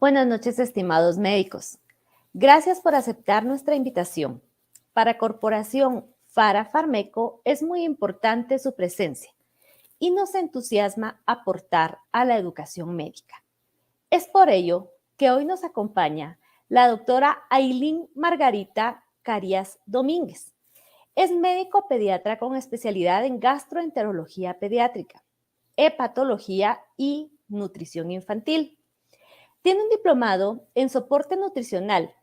Buenas noches, estimados médicos. Gracias por aceptar nuestra invitación. Para Corporación Fara Farmeco es muy importante su presencia y nos entusiasma aportar a la educación médica. Es por ello que hoy nos acompaña la doctora Ailín Margarita Carías Domínguez. Es médico pediatra con especialidad en gastroenterología pediátrica, hepatología y nutrición infantil. Tiene un diplomado en soporte nutricional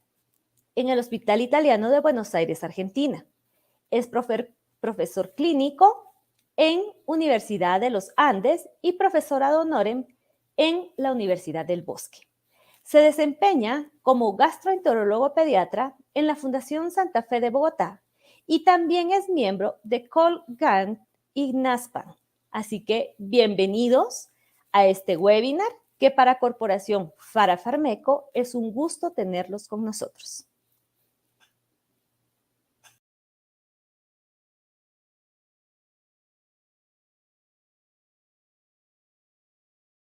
en el Hospital Italiano de Buenos Aires, Argentina. Es profesor clínico en Universidad de los Andes y profesora de honorem en la Universidad del Bosque. Se desempeña como gastroenterólogo pediatra en la Fundación Santa Fe de Bogotá y también es miembro de Colgant y NASPAN. Así que bienvenidos a este webinar que para Corporación Fara Farmeco es un gusto tenerlos con nosotros.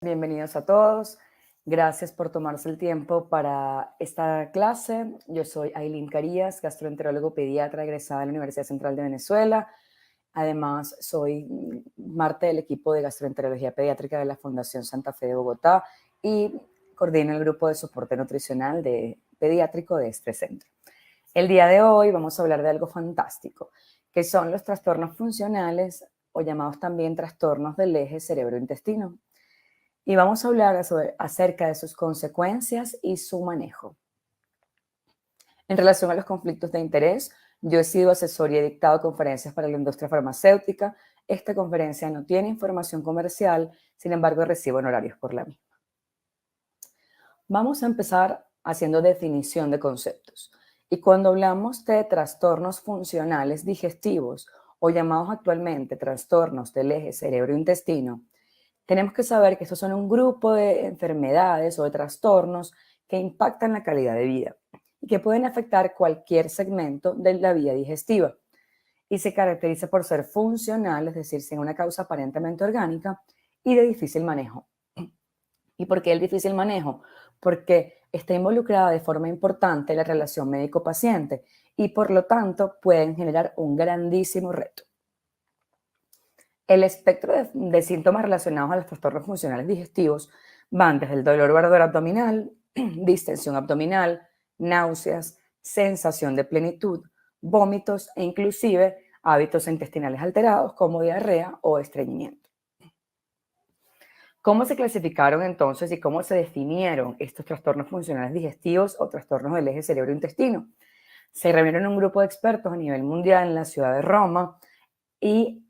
Bienvenidos a todos. Gracias por tomarse el tiempo para esta clase. Yo soy Ailín Carías, gastroenterólogo pediatra egresada de la Universidad Central de Venezuela. Además, soy parte del equipo de gastroenterología pediátrica de la Fundación Santa Fe de Bogotá y coordino el grupo de soporte nutricional pediátrico de este centro. El día de hoy vamos a hablar de algo fantástico, que son los trastornos funcionales o llamados también trastornos del eje cerebro-intestino. Y vamos a hablar acerca de sus consecuencias y su manejo. En relación a los conflictos de interés, yo he sido asesor y he dictado conferencias para la industria farmacéutica. Esta conferencia no tiene información comercial, sin embargo recibo honorarios por la misma. Vamos a empezar haciendo definición de conceptos. Y cuando hablamos de trastornos funcionales digestivos o llamados actualmente trastornos del eje cerebro-intestino, tenemos que saber que estos son un grupo de enfermedades o de trastornos que impactan la calidad de vida y que pueden afectar cualquier segmento de la vía digestiva. Y se caracteriza por ser funcional, es decir, sin una causa aparentemente orgánica y de difícil manejo. ¿Y por qué el difícil manejo? Porque está involucrada de forma importante la relación médico-paciente y por lo tanto pueden generar un grandísimo reto. El espectro de síntomas relacionados a los trastornos funcionales digestivos van desde el dolor o ardor abdominal, distensión abdominal, náuseas, sensación de plenitud, vómitos e inclusive hábitos intestinales alterados como diarrea o estreñimiento. ¿Cómo se clasificaron entonces y cómo se definieron estos trastornos funcionales digestivos o trastornos del eje cerebro-intestino? Se reunieron un grupo de expertos a nivel mundial en la ciudad de Roma e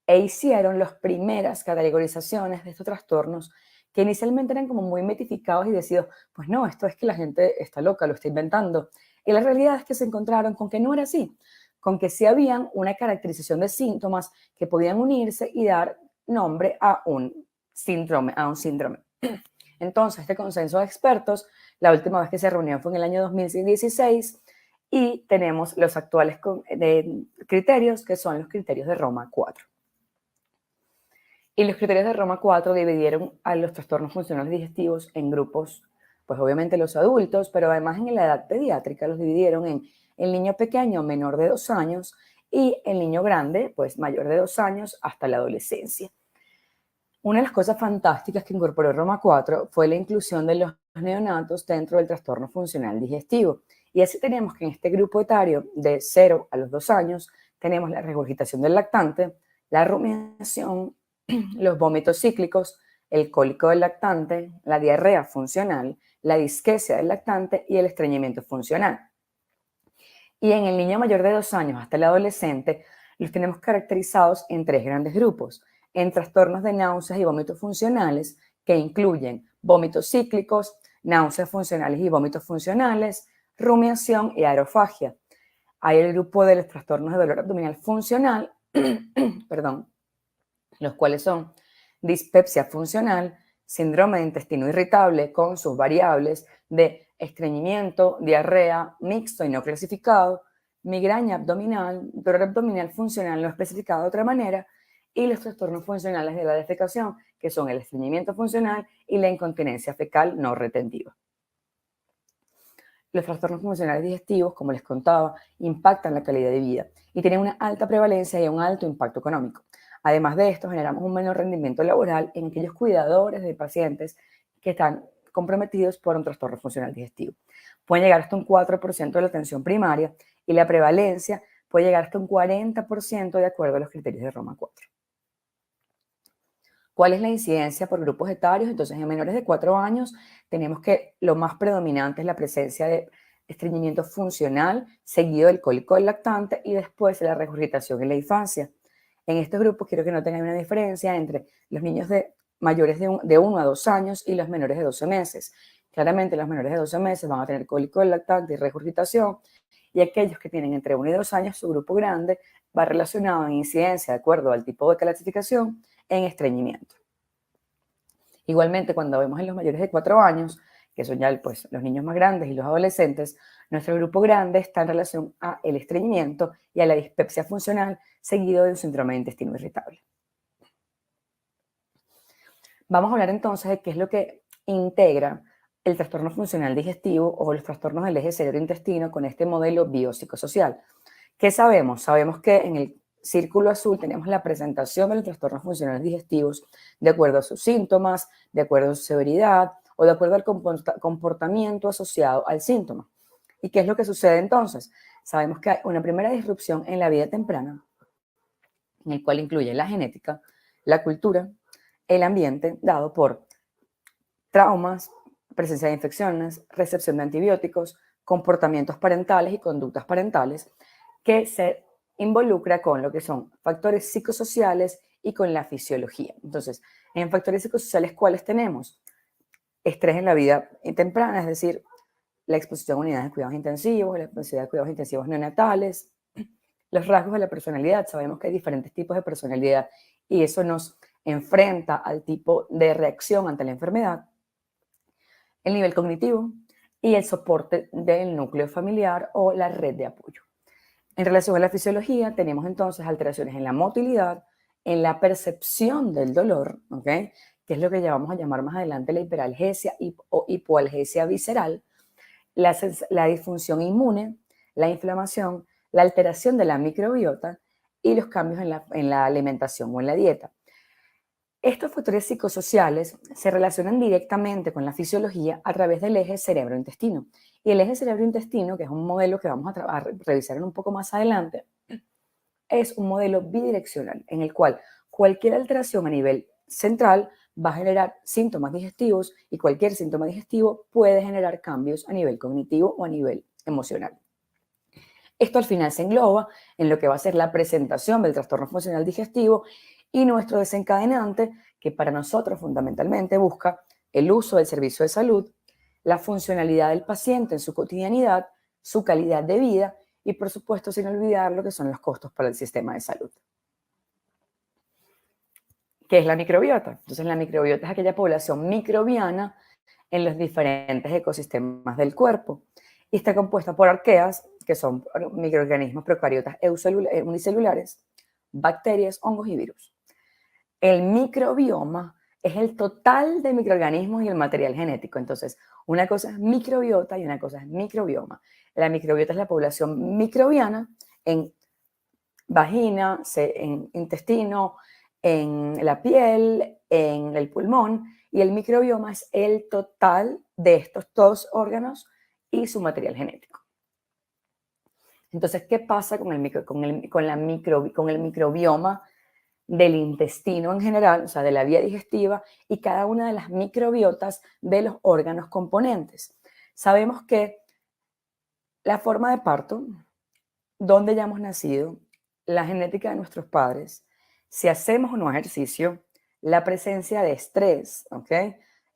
hicieron las primeras categorizaciones de estos trastornos que inicialmente eran como muy mitificados y decididos, pues no, esto es que la gente está loca, lo está inventando. Y la realidad es que se encontraron con que no era así, con que sí habían una caracterización de síntomas que podían unirse y dar nombre a un síndrome. Entonces, este consenso de expertos, la última vez que se reunió fue en el año 2016 y tenemos los actuales criterios, que son los criterios de Roma 4. Y los criterios de Roma 4 dividieron a los trastornos funcionales digestivos en grupos, pues obviamente los adultos, pero además en la edad pediátrica los dividieron en el niño pequeño menor de 2 años y el niño grande, pues mayor de 2 años hasta la adolescencia. Una de las cosas fantásticas que incorporó Roma 4 fue la inclusión de los neonatos dentro del trastorno funcional digestivo. Y así tenemos que en este grupo etario de 0 a los 2 años tenemos la regurgitación del lactante, la rumiación, los vómitos cíclicos, el cólico del lactante, la diarrea funcional, la disquesia del lactante y el estreñimiento funcional. Y en el niño mayor de 2 años hasta el adolescente los tenemos caracterizados en 3 grandes grupos, en trastornos de náuseas y vómitos funcionales, que incluyen vómitos cíclicos, náuseas funcionales y vómitos funcionales, rumiación y aerofagia. Hay el grupo de los trastornos de dolor abdominal funcional, perdón, los cuales son dispepsia funcional, síndrome de intestino irritable con sus variables de estreñimiento, diarrea, mixto y no clasificado, migraña abdominal, dolor abdominal funcional no especificado de otra manera, y los trastornos funcionales de la defecación, que son el estreñimiento funcional y la incontinencia fecal no retentiva. los trastornos funcionales digestivos, como les contaba, impactan la calidad de vida y tienen una alta prevalencia y un alto impacto económico. Además de esto, generamos un menor rendimiento laboral en aquellos cuidadores de pacientes que están comprometidos por un trastorno funcional digestivo. Pueden llegar hasta un 4% de la atención primaria y la prevalencia puede llegar hasta un 40% de acuerdo a los criterios de Roma 4. ¿Cuál es la incidencia por grupos etarios? Entonces, en menores de 4 años tenemos que lo más predominante es la presencia de estreñimiento funcional, seguido del cólico del lactante y después de la regurgitación en la infancia. En estos grupos quiero que no tengan una diferencia entre los niños mayores de 1 a 2 años y los menores de 12 meses. Claramente los menores de 12 meses van a tener cólico del lactante y regurgitación, y aquellos que tienen entre 1 y 2 años, su grupo grande va relacionado en incidencia, de acuerdo al tipo de clasificación, en estreñimiento. Igualmente, cuando vemos en los mayores de 4 años, que son ya pues, los niños más grandes y los adolescentes, nuestro grupo grande está en relación al estreñimiento y a la dispepsia funcional, seguido de un síndrome de intestino irritable. Vamos a hablar entonces de qué es lo que integra el trastorno funcional digestivo o los trastornos del eje cerebro-intestino con este modelo biopsicosocial. ¿Qué sabemos? Sabemos que en el círculo azul tenemos la presentación de los trastornos funcionales digestivos de acuerdo a sus síntomas, de acuerdo a su severidad o de acuerdo al comportamiento asociado al síntoma. ¿Y qué es lo que sucede entonces? Sabemos que hay una primera disrupción en la vida temprana, en el cual incluye la genética, la cultura, el ambiente dado por traumas, presencia de infecciones, recepción de antibióticos, comportamientos parentales y conductas parentales, que se involucra con lo que son factores psicosociales y con la fisiología. Entonces, en factores psicosociales, ¿cuáles tenemos? Estrés en la vida temprana, es decir, la exposición a unidades de cuidados intensivos, la exposición a cuidados intensivos neonatales, los rasgos de la personalidad. Sabemos que hay diferentes tipos de personalidad y eso nos enfrenta al tipo de reacción ante la enfermedad. El nivel cognitivo y el soporte del núcleo familiar o la red de apoyo. En relación a la fisiología, tenemos entonces alteraciones en la motilidad, en la percepción del dolor, ¿ok? Que es lo que ya vamos a llamar más adelante la hiperalgesia o hipoalgesia visceral, la disfunción inmune, la inflamación, la alteración de la microbiota y los cambios en la alimentación o en la dieta. Estos factores psicosociales se relacionan directamente con la fisiología a través del eje cerebro-intestino. Y el eje cerebro-intestino, que es un modelo que vamos a revisar un poco más adelante, es un modelo bidireccional en el cual cualquier alteración a nivel central va a generar síntomas digestivos y cualquier síntoma digestivo puede generar cambios a nivel cognitivo o a nivel emocional. Esto al final se engloba en lo que va a ser la presentación del trastorno funcional digestivo y nuestro desencadenante, que para nosotros fundamentalmente busca el uso del servicio de salud, la funcionalidad del paciente en su cotidianidad, su calidad de vida y, por supuesto, sin olvidar lo que son los costos para el sistema de salud. ¿Qué es la microbiota? Entonces, la microbiota es aquella población microbiana en los diferentes ecosistemas del cuerpo y está compuesta por arqueas, que son microorganismos procariotas unicelulares, bacterias, hongos y virus. El microbioma es el total de microorganismos y el material genético. Entonces, una cosa es microbiota y una cosa es microbioma. La microbiota es la población microbiana en vagina, en intestino, en la piel, en el pulmón, y el microbioma es el total de estos dos órganos y su material genético. Entonces, ¿qué pasa con el microbioma del intestino en general, o sea, de la vía digestiva, y cada una de las microbiotas de los órganos componentes? Sabemos que la forma de parto, donde ya hemos nacido, la genética de nuestros padres, si hacemos o no ejercicio, la presencia de estrés, ¿ok?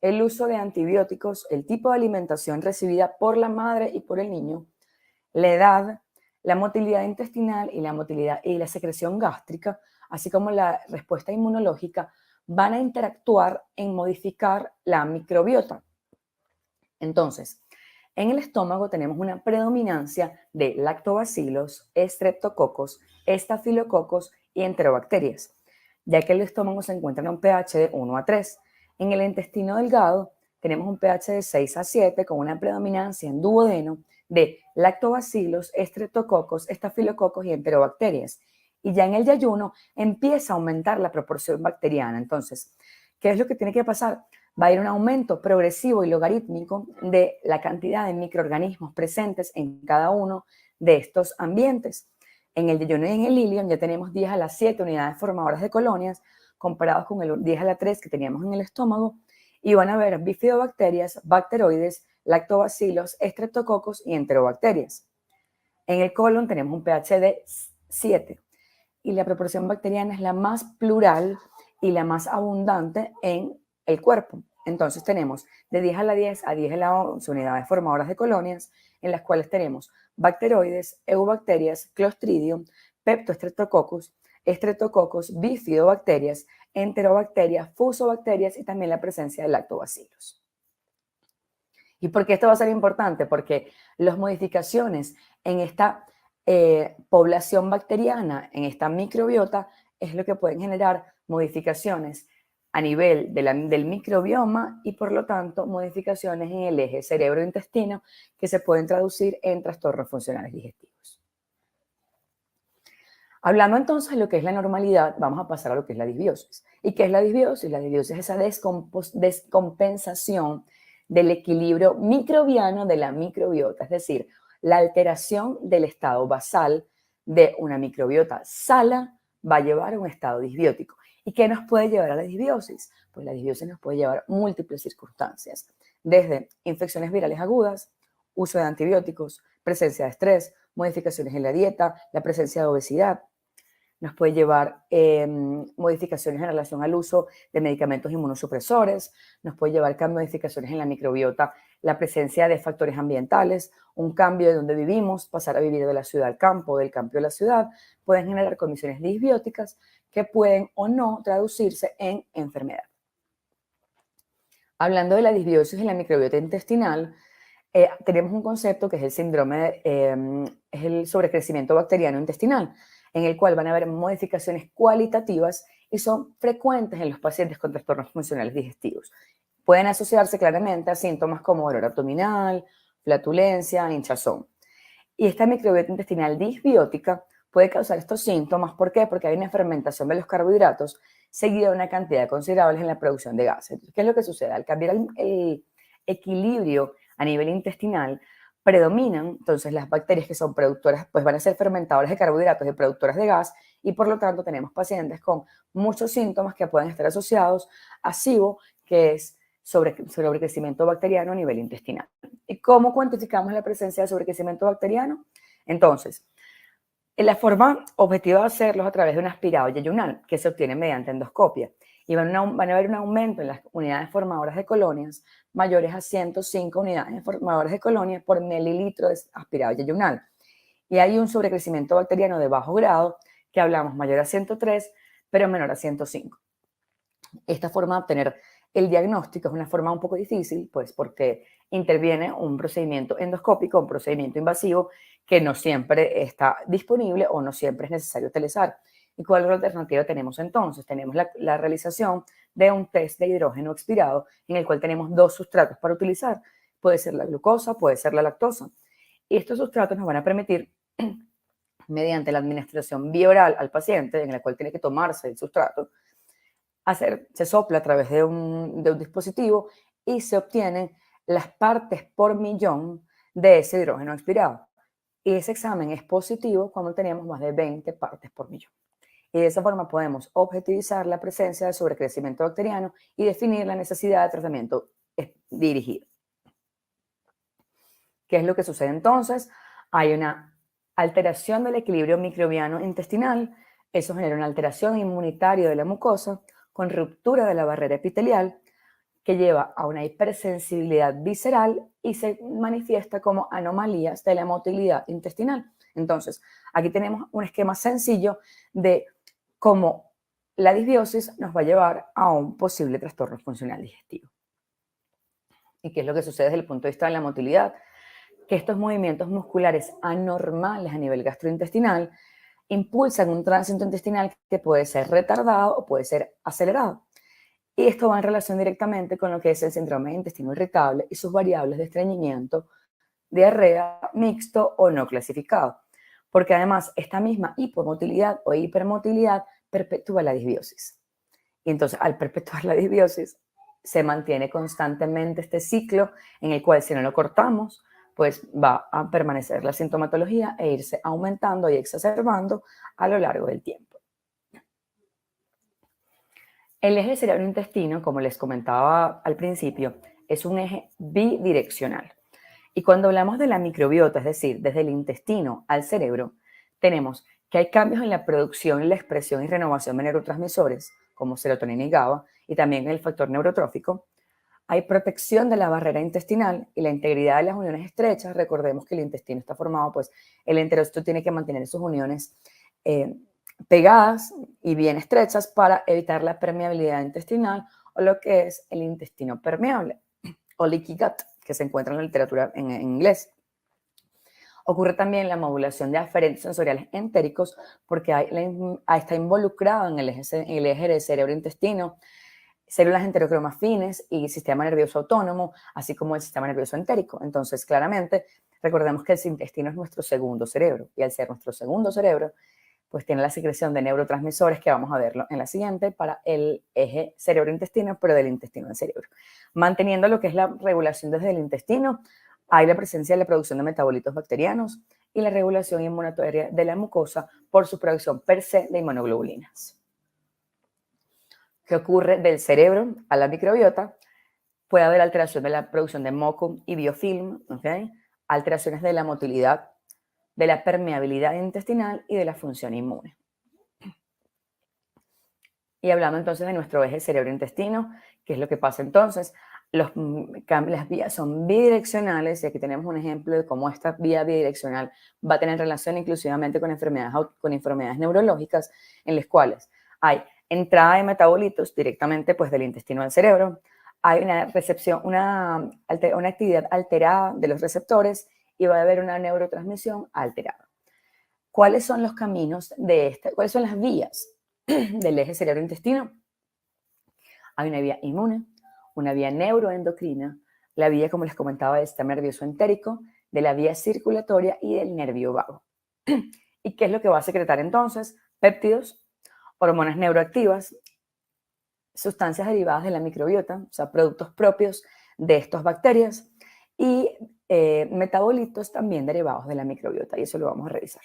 El uso de antibióticos, el tipo de alimentación recibida por la madre y por el niño, la edad, la motilidad intestinal y la motilidad y la secreción gástrica, así como la respuesta inmunológica, van a interactuar en modificar la microbiota. Entonces, en el estómago tenemos una predominancia de lactobacilos, estreptococos, estafilococos y enterobacterias, ya que el estómago se encuentra en un pH de 1 a 3. En el intestino delgado tenemos un pH de 6 a 7 con una predominancia en duodeno de lactobacilos, estreptococos, estafilococos y enterobacterias. Y ya en el yayuno empieza a aumentar la proporción bacteriana. Entonces, ¿qué es lo que tiene que pasar? Va a ir un aumento progresivo y logarítmico de la cantidad de microorganismos presentes en cada uno de estos ambientes. En el yayuno y en el ilion ya tenemos 10 a la 7 unidades formadoras de colonias, comparados con el 10 a la 3 que teníamos en el estómago, y van a haber bifidobacterias, bacteroides, lactobacilos, estreptococos y enterobacterias. En el colon tenemos un pH de 7 y la proporción bacteriana es la más plural y la más abundante en el cuerpo. Entonces tenemos de 10 a la 10 a 10 a la 11 unidades formadoras de colonias, en las cuales tenemos bacteroides, eubacterias, clostridium, peptostreptococcus, estreptococos, bifidobacterias, enterobacterias, fusobacterias y también la presencia de lactobacilos. ¿Y por qué esto va a ser importante? Porque las modificaciones en esta población bacteriana, en esta microbiota, es lo que pueden generar modificaciones a nivel del microbioma y por lo tanto modificaciones en el eje cerebro-intestino que se pueden traducir en trastornos funcionales digestivos. Hablando entonces de lo que es la normalidad, vamos a pasar a lo que es la disbiosis. ¿Y qué es la disbiosis? La disbiosis es esa descompensación del equilibrio microbiano de la microbiota, es decir, la alteración del estado basal de una microbiota sana va a llevar a un estado disbiótico. ¿Y qué nos puede llevar a la disbiosis? Pues la disbiosis nos puede llevar a múltiples circunstancias, desde infecciones virales agudas, uso de antibióticos, presencia de estrés, modificaciones en la dieta, la presencia de obesidad. Nos puede llevar modificaciones en relación al uso de medicamentos inmunosupresores, nos puede llevar modificaciones en la microbiota, la presencia de factores ambientales, un cambio de donde vivimos, pasar a vivir de la ciudad al campo, del campo a la ciudad, pueden generar condiciones disbióticas que pueden o no traducirse en enfermedad. Hablando de la disbiosis en la microbiota intestinal, tenemos un concepto que es el síndrome, es el sobrecrecimiento bacteriano intestinal, en el cual van a haber modificaciones cualitativas y son frecuentes en los pacientes con trastornos funcionales digestivos. Pueden asociarse claramente a síntomas como dolor abdominal, flatulencia, hinchazón. Y esta microbiota intestinal disbiótica puede causar estos síntomas. ¿Por qué? Porque hay una fermentación de los carbohidratos seguida de una cantidad considerable en la producción de gases. Entonces, ¿qué es lo que sucede? Al cambiar el equilibrio a nivel intestinal, predominan entonces las bacterias que son productoras, pues van a ser fermentadoras de carbohidratos y productoras de gas, y por lo tanto tenemos pacientes con muchos síntomas que pueden estar asociados a SIBO, que es sobrecrecimiento bacteriano a nivel intestinal. ¿Y cómo cuantificamos la presencia de sobrecrecimiento bacteriano? Entonces, la forma objetiva de hacerlo es a través de un aspirado yeyunal que se obtiene mediante endoscopia. Y van a haber un aumento en las unidades formadoras de colonias mayores a 105 unidades formadoras de colonias por mililitro de aspirado yeyunal. Y hay un sobrecrecimiento bacteriano de bajo grado que hablamos mayor a 103, pero menor a 105. Esta forma de obtener el diagnóstico es una forma un poco difícil, pues porque interviene un procedimiento endoscópico, un procedimiento invasivo que no siempre está disponible o no siempre es necesario utilizar. ¿Y cuál es la alternativa tenemos entonces? Tenemos la realización de un test de hidrógeno expirado en el cual tenemos dos sustratos para utilizar. Puede ser la glucosa, puede ser la lactosa. Y estos sustratos nos van a permitir, mediante la administración bioral al paciente, en la cual tiene que tomarse el sustrato, se sopla a través de un dispositivo y se obtienen las partes por millón de ese hidrógeno expirado. Y ese examen es positivo cuando tenemos más de 20 partes por millón. Y de esa forma podemos objetivizar la presencia de sobrecrecimiento bacteriano y definir la necesidad de tratamiento dirigido. ¿Qué es lo que sucede entonces? Hay una alteración del equilibrio microbiano intestinal, eso genera una alteración inmunitaria de la mucosa, con ruptura de la barrera epitelial, que lleva a una hipersensibilidad visceral y se manifiesta como anomalías de la motilidad intestinal. Entonces, aquí tenemos un esquema sencillo de cómo la disbiosis nos va a llevar a un posible trastorno funcional digestivo. ¿Y qué es lo que sucede desde el punto de vista de la motilidad? Que estos movimientos musculares anormales a nivel gastrointestinal impulsan un tránsito intestinal que puede ser retardado o puede ser acelerado. Y esto va en relación directamente con lo que es el síndrome de intestino irritable y sus variables de estreñimiento, diarrea, mixto o no clasificado. Porque además esta misma hipomotilidad o hipermotilidad perpetúa la disbiosis. Y entonces al perpetuar la disbiosis se mantiene constantemente este ciclo en el cual si no lo cortamos, pues va a permanecer la sintomatología e irse aumentando y exacerbando a lo largo del tiempo. El eje cerebro-intestino, como les comentaba al principio, es un eje bidireccional. Y cuando hablamos de la microbiota, es decir, desde el intestino al cerebro, tenemos que hay cambios en la producción, y la expresión y renovación de neurotransmisores, como serotonina y GABA, y también en el factor neurotrófico. Hay protección de la barrera intestinal y la integridad de las uniones estrechas. Recordemos que el intestino está formado, pues el enterocito tiene que mantener sus uniones pegadas y bien estrechas para evitar la permeabilidad intestinal o lo que es el intestino permeable o leaky gut, que se encuentra en la literatura en inglés. Ocurre también la modulación de aferentes sensoriales entéricos porque está involucrado en el eje de cerebro-intestino, células enterocromas fines y sistema nervioso autónomo, así como el sistema nervioso entérico. Entonces, claramente, recordemos que el intestino es nuestro segundo cerebro y al ser nuestro segundo cerebro, pues tiene la secreción de neurotransmisores que vamos a verlo en la siguiente para el eje cerebro-intestino, pero del intestino al cerebro. Manteniendo lo que es la regulación desde el intestino, hay la presencia de la producción de metabolitos bacterianos y la regulación inmunitaria de la mucosa por su producción per se de inmunoglobulinas. ¿Qué ocurre del cerebro a la microbiota? Puede haber alteración de la producción de moco y biofilm, ¿okay? Alteraciones de la motilidad, de la permeabilidad intestinal y de la función inmune. Y hablando entonces de nuestro eje cerebro-intestino, ¿qué es lo que pasa entonces? Las vías son bidireccionales y aquí tenemos un ejemplo de cómo esta vía bidireccional va a tener relación inclusivamente con enfermedades neurológicas en las cuales hay entrada de metabolitos directamente pues, del intestino al cerebro, hay una recepción, una actividad alterada de los receptores y va a haber una neurotransmisión alterada. ¿Cuáles son los caminos de esta? ¿Cuáles son las vías del eje cerebro-intestino? Hay una vía inmune, una vía neuroendocrina, la vía, como les comentaba, del sistema nervioso entérico, de la vía circulatoria y del nervio vago. ¿Y qué es lo que va a secretar entonces? Péptidos, hormonas neuroactivas, sustancias derivadas de la microbiota, o sea, productos propios de estas bacterias y metabolitos también derivados de la microbiota, y eso lo vamos a revisar.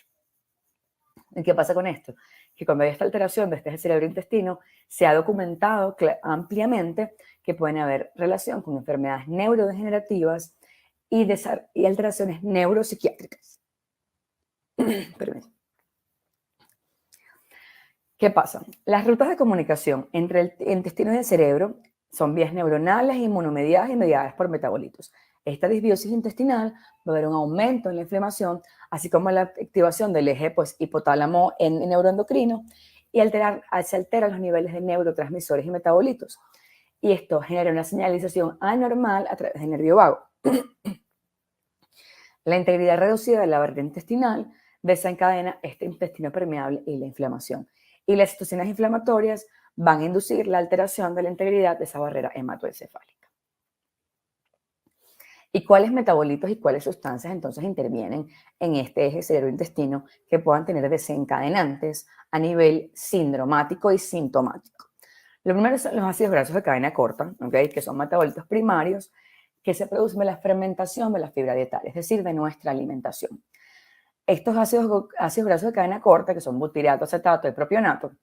¿Y qué pasa con esto? Que cuando hay esta alteración de este cerebro-intestino, se ha documentado ampliamente que pueden haber relación con enfermedades neurodegenerativas y alteraciones neuropsiquiátricas. Permiso. ¿Qué pasa? Las rutas de comunicación entre el intestino y el cerebro son vías neuronales, inmunomediadas y mediadas por metabolitos. Esta disbiosis intestinal va a haber un aumento en la inflamación, así como la activación del eje pues, hipotálamo en neuroendocrino y se alteran los niveles de neurotransmisores y metabolitos. Y esto genera una señalización anormal a través del nervio vago. La integridad reducida de la barrera intestinal desencadena este intestino permeable y la inflamación. Y las citocinas inflamatorias van a inducir la alteración de la integridad de esa barrera hematoencefálica. ¿Y cuáles metabolitos y cuáles sustancias entonces intervienen en este eje cerebro-intestino que puedan tener desencadenantes a nivel sindromático y sintomático? Lo primero son los ácidos grasos de cadena corta, ¿okay? Que son metabolitos primarios que se producen de la fermentación de la fibra dietaria, es decir, de nuestra alimentación. Estos ácidos grasos de cadena corta, que son butirato, acetato y propionato,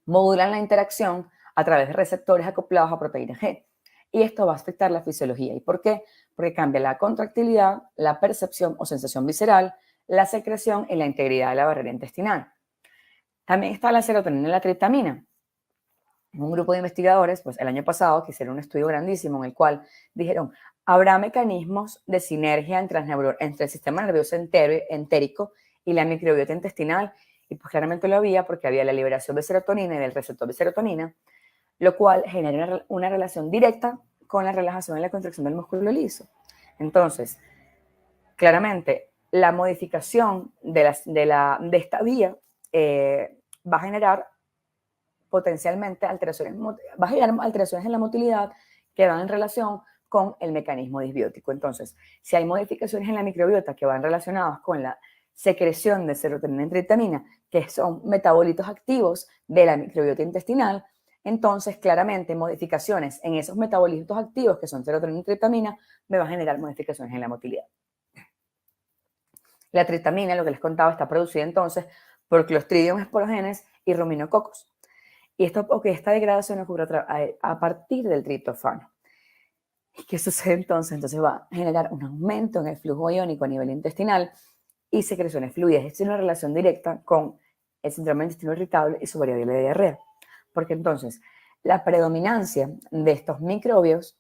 modulan la interacción a través de receptores acoplados a proteína G. Y esto va a afectar la fisiología. ¿Y por qué? Porque cambia la contractilidad, la percepción o sensación visceral, la secreción y la integridad de la barrera intestinal. También está la serotonina y la triptamina. Un grupo de investigadores, pues el año pasado, que hicieron un estudio grandísimo en el cual dijeron, habrá mecanismos de sinergia entre el sistema nervioso entérico y la microbiota intestinal, y pues claramente lo había porque había la liberación de serotonina y del receptor de serotonina, lo cual genera una relación directa con la relajación y la contracción del músculo liso. Entonces, claramente, la modificación de esta vía va a generar potencialmente vas a generar alteraciones en la motilidad que van en relación con el mecanismo disbiótico. Entonces, si hay modificaciones en la microbiota que van relacionadas con la secreción de serotonina y tritamina, que son metabolitos activos de la microbiota intestinal, entonces claramente modificaciones en esos metabolitos activos que son serotonina y tritamina me va a generar modificaciones en la motilidad. La tritamina, lo que les contaba, está producida entonces por Clostridium esporogenes y ruminococos. Y esta degradación ocurre a partir del triptofano. ¿Y qué sucede entonces? Entonces va a generar un aumento en el flujo iónico a nivel intestinal y secreciones fluidas. Esto tiene una relación directa con el síndrome del intestino irritable y su variable de diarrea. Porque entonces la predominancia de estos microbios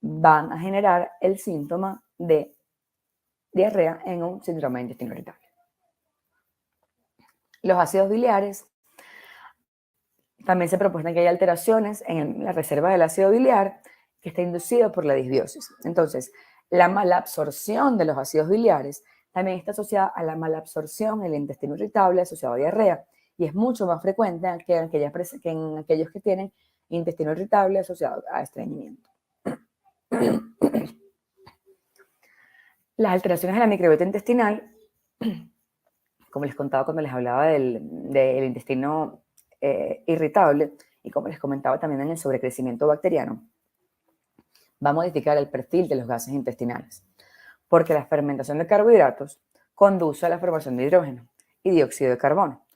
van a generar el síntoma de diarrea en un síndrome de intestino irritable. Los ácidos biliares, también se propone que hay alteraciones en la reserva del ácido biliar que está inducido por la disbiosis. Entonces, la malabsorción de los ácidos biliares también está asociada a la malabsorción en el intestino irritable asociado a diarrea y es mucho más frecuente que en aquellos que tienen intestino irritable asociado a estreñimiento. Las alteraciones de la microbiota intestinal, como les contaba cuando les hablaba del intestino irritable y como les comentaba también en el sobrecrecimiento bacteriano, va a modificar el perfil de los gases intestinales, porque la fermentación de carbohidratos conduce a la formación de hidrógeno y dióxido de carbono.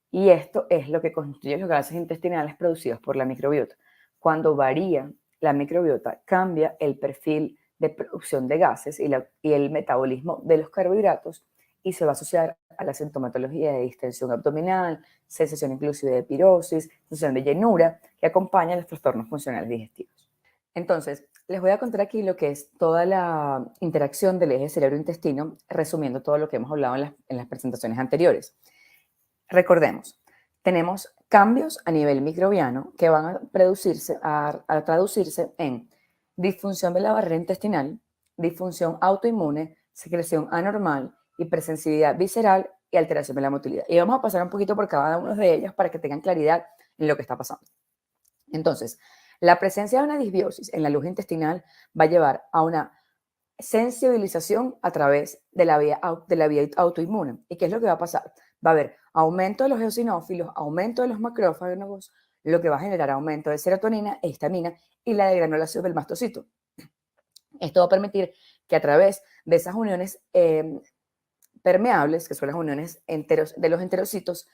Y esto es lo que constituye los gases intestinales producidos por la microbiota. Cuando varía la microbiota, cambia el perfil de producción de gases y el metabolismo de los carbohidratos y se va a asociar a la sintomatología de distensión abdominal, sensación inclusive de pirosis, sensación de llenura, que acompaña los trastornos funcionales digestivos. Entonces, les voy a contar aquí lo que es toda la interacción del eje cerebro-intestino, resumiendo todo lo que hemos hablado en las presentaciones anteriores. Recordemos, tenemos cambios a nivel microbiano que van a traducirse en disfunción de la barrera intestinal, disfunción autoinmune, secreción anormal, hipersensibilidad visceral y alteración de la motilidad. Y vamos a pasar un poquito por cada uno de ellos para que tengan claridad en lo que está pasando. Entonces, la presencia de una disbiosis en la luz intestinal va a llevar a una sensibilización a través de la vía autoinmune. ¿Y qué es lo que va a pasar? Va a haber aumento de los eosinófilos, aumento de los macrófagos, lo que va a generar aumento de serotonina e histamina y la degranulación del mastocito. Esto va a permitir que a través de esas uniones permeables, que son las uniones de los enterocitos,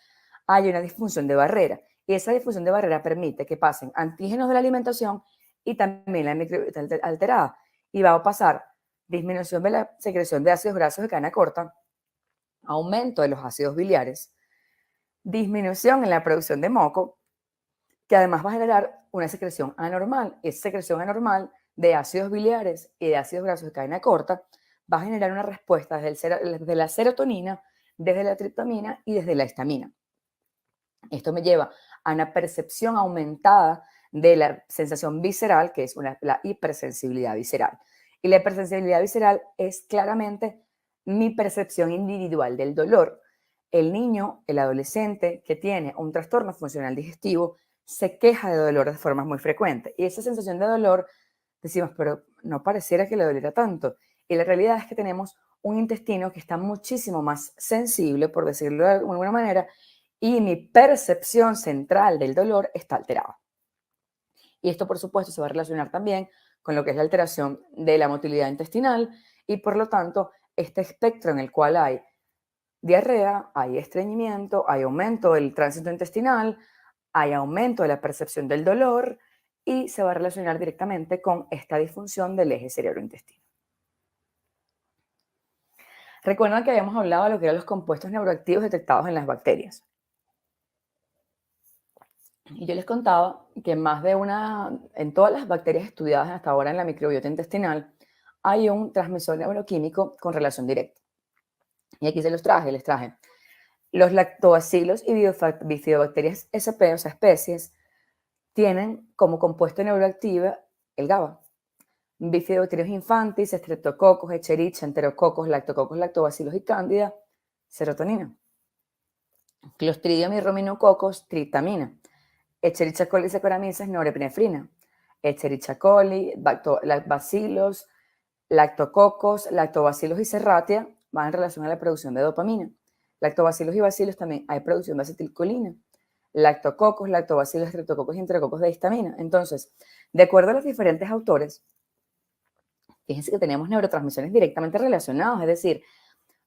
haya una disfunción de barrera. Y esa disfunción de barrera permite que pasen antígenos de la alimentación y también la microbiota alterada. Y va a pasar disminución de la secreción de ácidos grasos de cadena corta, aumento de los ácidos biliares, disminución en la producción de moco, que además va a generar una secreción anormal. Esa secreción anormal de ácidos biliares y de ácidos grasos de cadena corta va a generar una respuesta desde la serotonina, desde la triptamina y desde la histamina. Esto me lleva a una percepción aumentada de la sensación visceral, que es la hipersensibilidad visceral. Y la hipersensibilidad visceral es claramente mi percepción individual del dolor. El niño, el adolescente que tiene un trastorno funcional digestivo, se queja de dolor de forma muy frecuente. Y esa sensación de dolor, decimos, pero no pareciera que le doliera tanto. Y la realidad es que tenemos un intestino que está muchísimo más sensible, por decirlo de alguna manera, y mi percepción central del dolor está alterada. Y esto, por supuesto, se va a relacionar también con lo que es la alteración de la motilidad intestinal y, por lo tanto, este espectro en el cual hay diarrea, hay estreñimiento, hay aumento del tránsito intestinal, hay aumento de la percepción del dolor y se va a relacionar directamente con esta disfunción del eje cerebro-intestino. Recuerdan que habíamos hablado de lo que eran los compuestos neuroactivos detectados en las bacterias. Y yo les contaba que en todas las bacterias estudiadas hasta ahora en la microbiota intestinal, hay un transmisor neuroquímico con relación directa. Y aquí les traje los lactobacilos y bifidobacterias SP, o sea, especies, tienen como compuesto neuroactivo el GABA. Bifidobacterias infantis, streptococcus, escherichia, enterococos, lactococcus, lactobacilos y cándida, serotonina. Clostridium y ruminococos, tritamina. Escherichia coli saccharomyces, norepinefrina. Escherichia coli, bacilos, lactococos, lactobacillus y serratia van en relación a la producción de dopamina. Lactobacillus y bacilos también hay producción de acetilcolina. Lactococos, lactobacillus, streptococos y enterococos de histamina. Entonces, de acuerdo a los diferentes autores, fíjense que tenemos neurotransmisiones directamente relacionadas, es decir,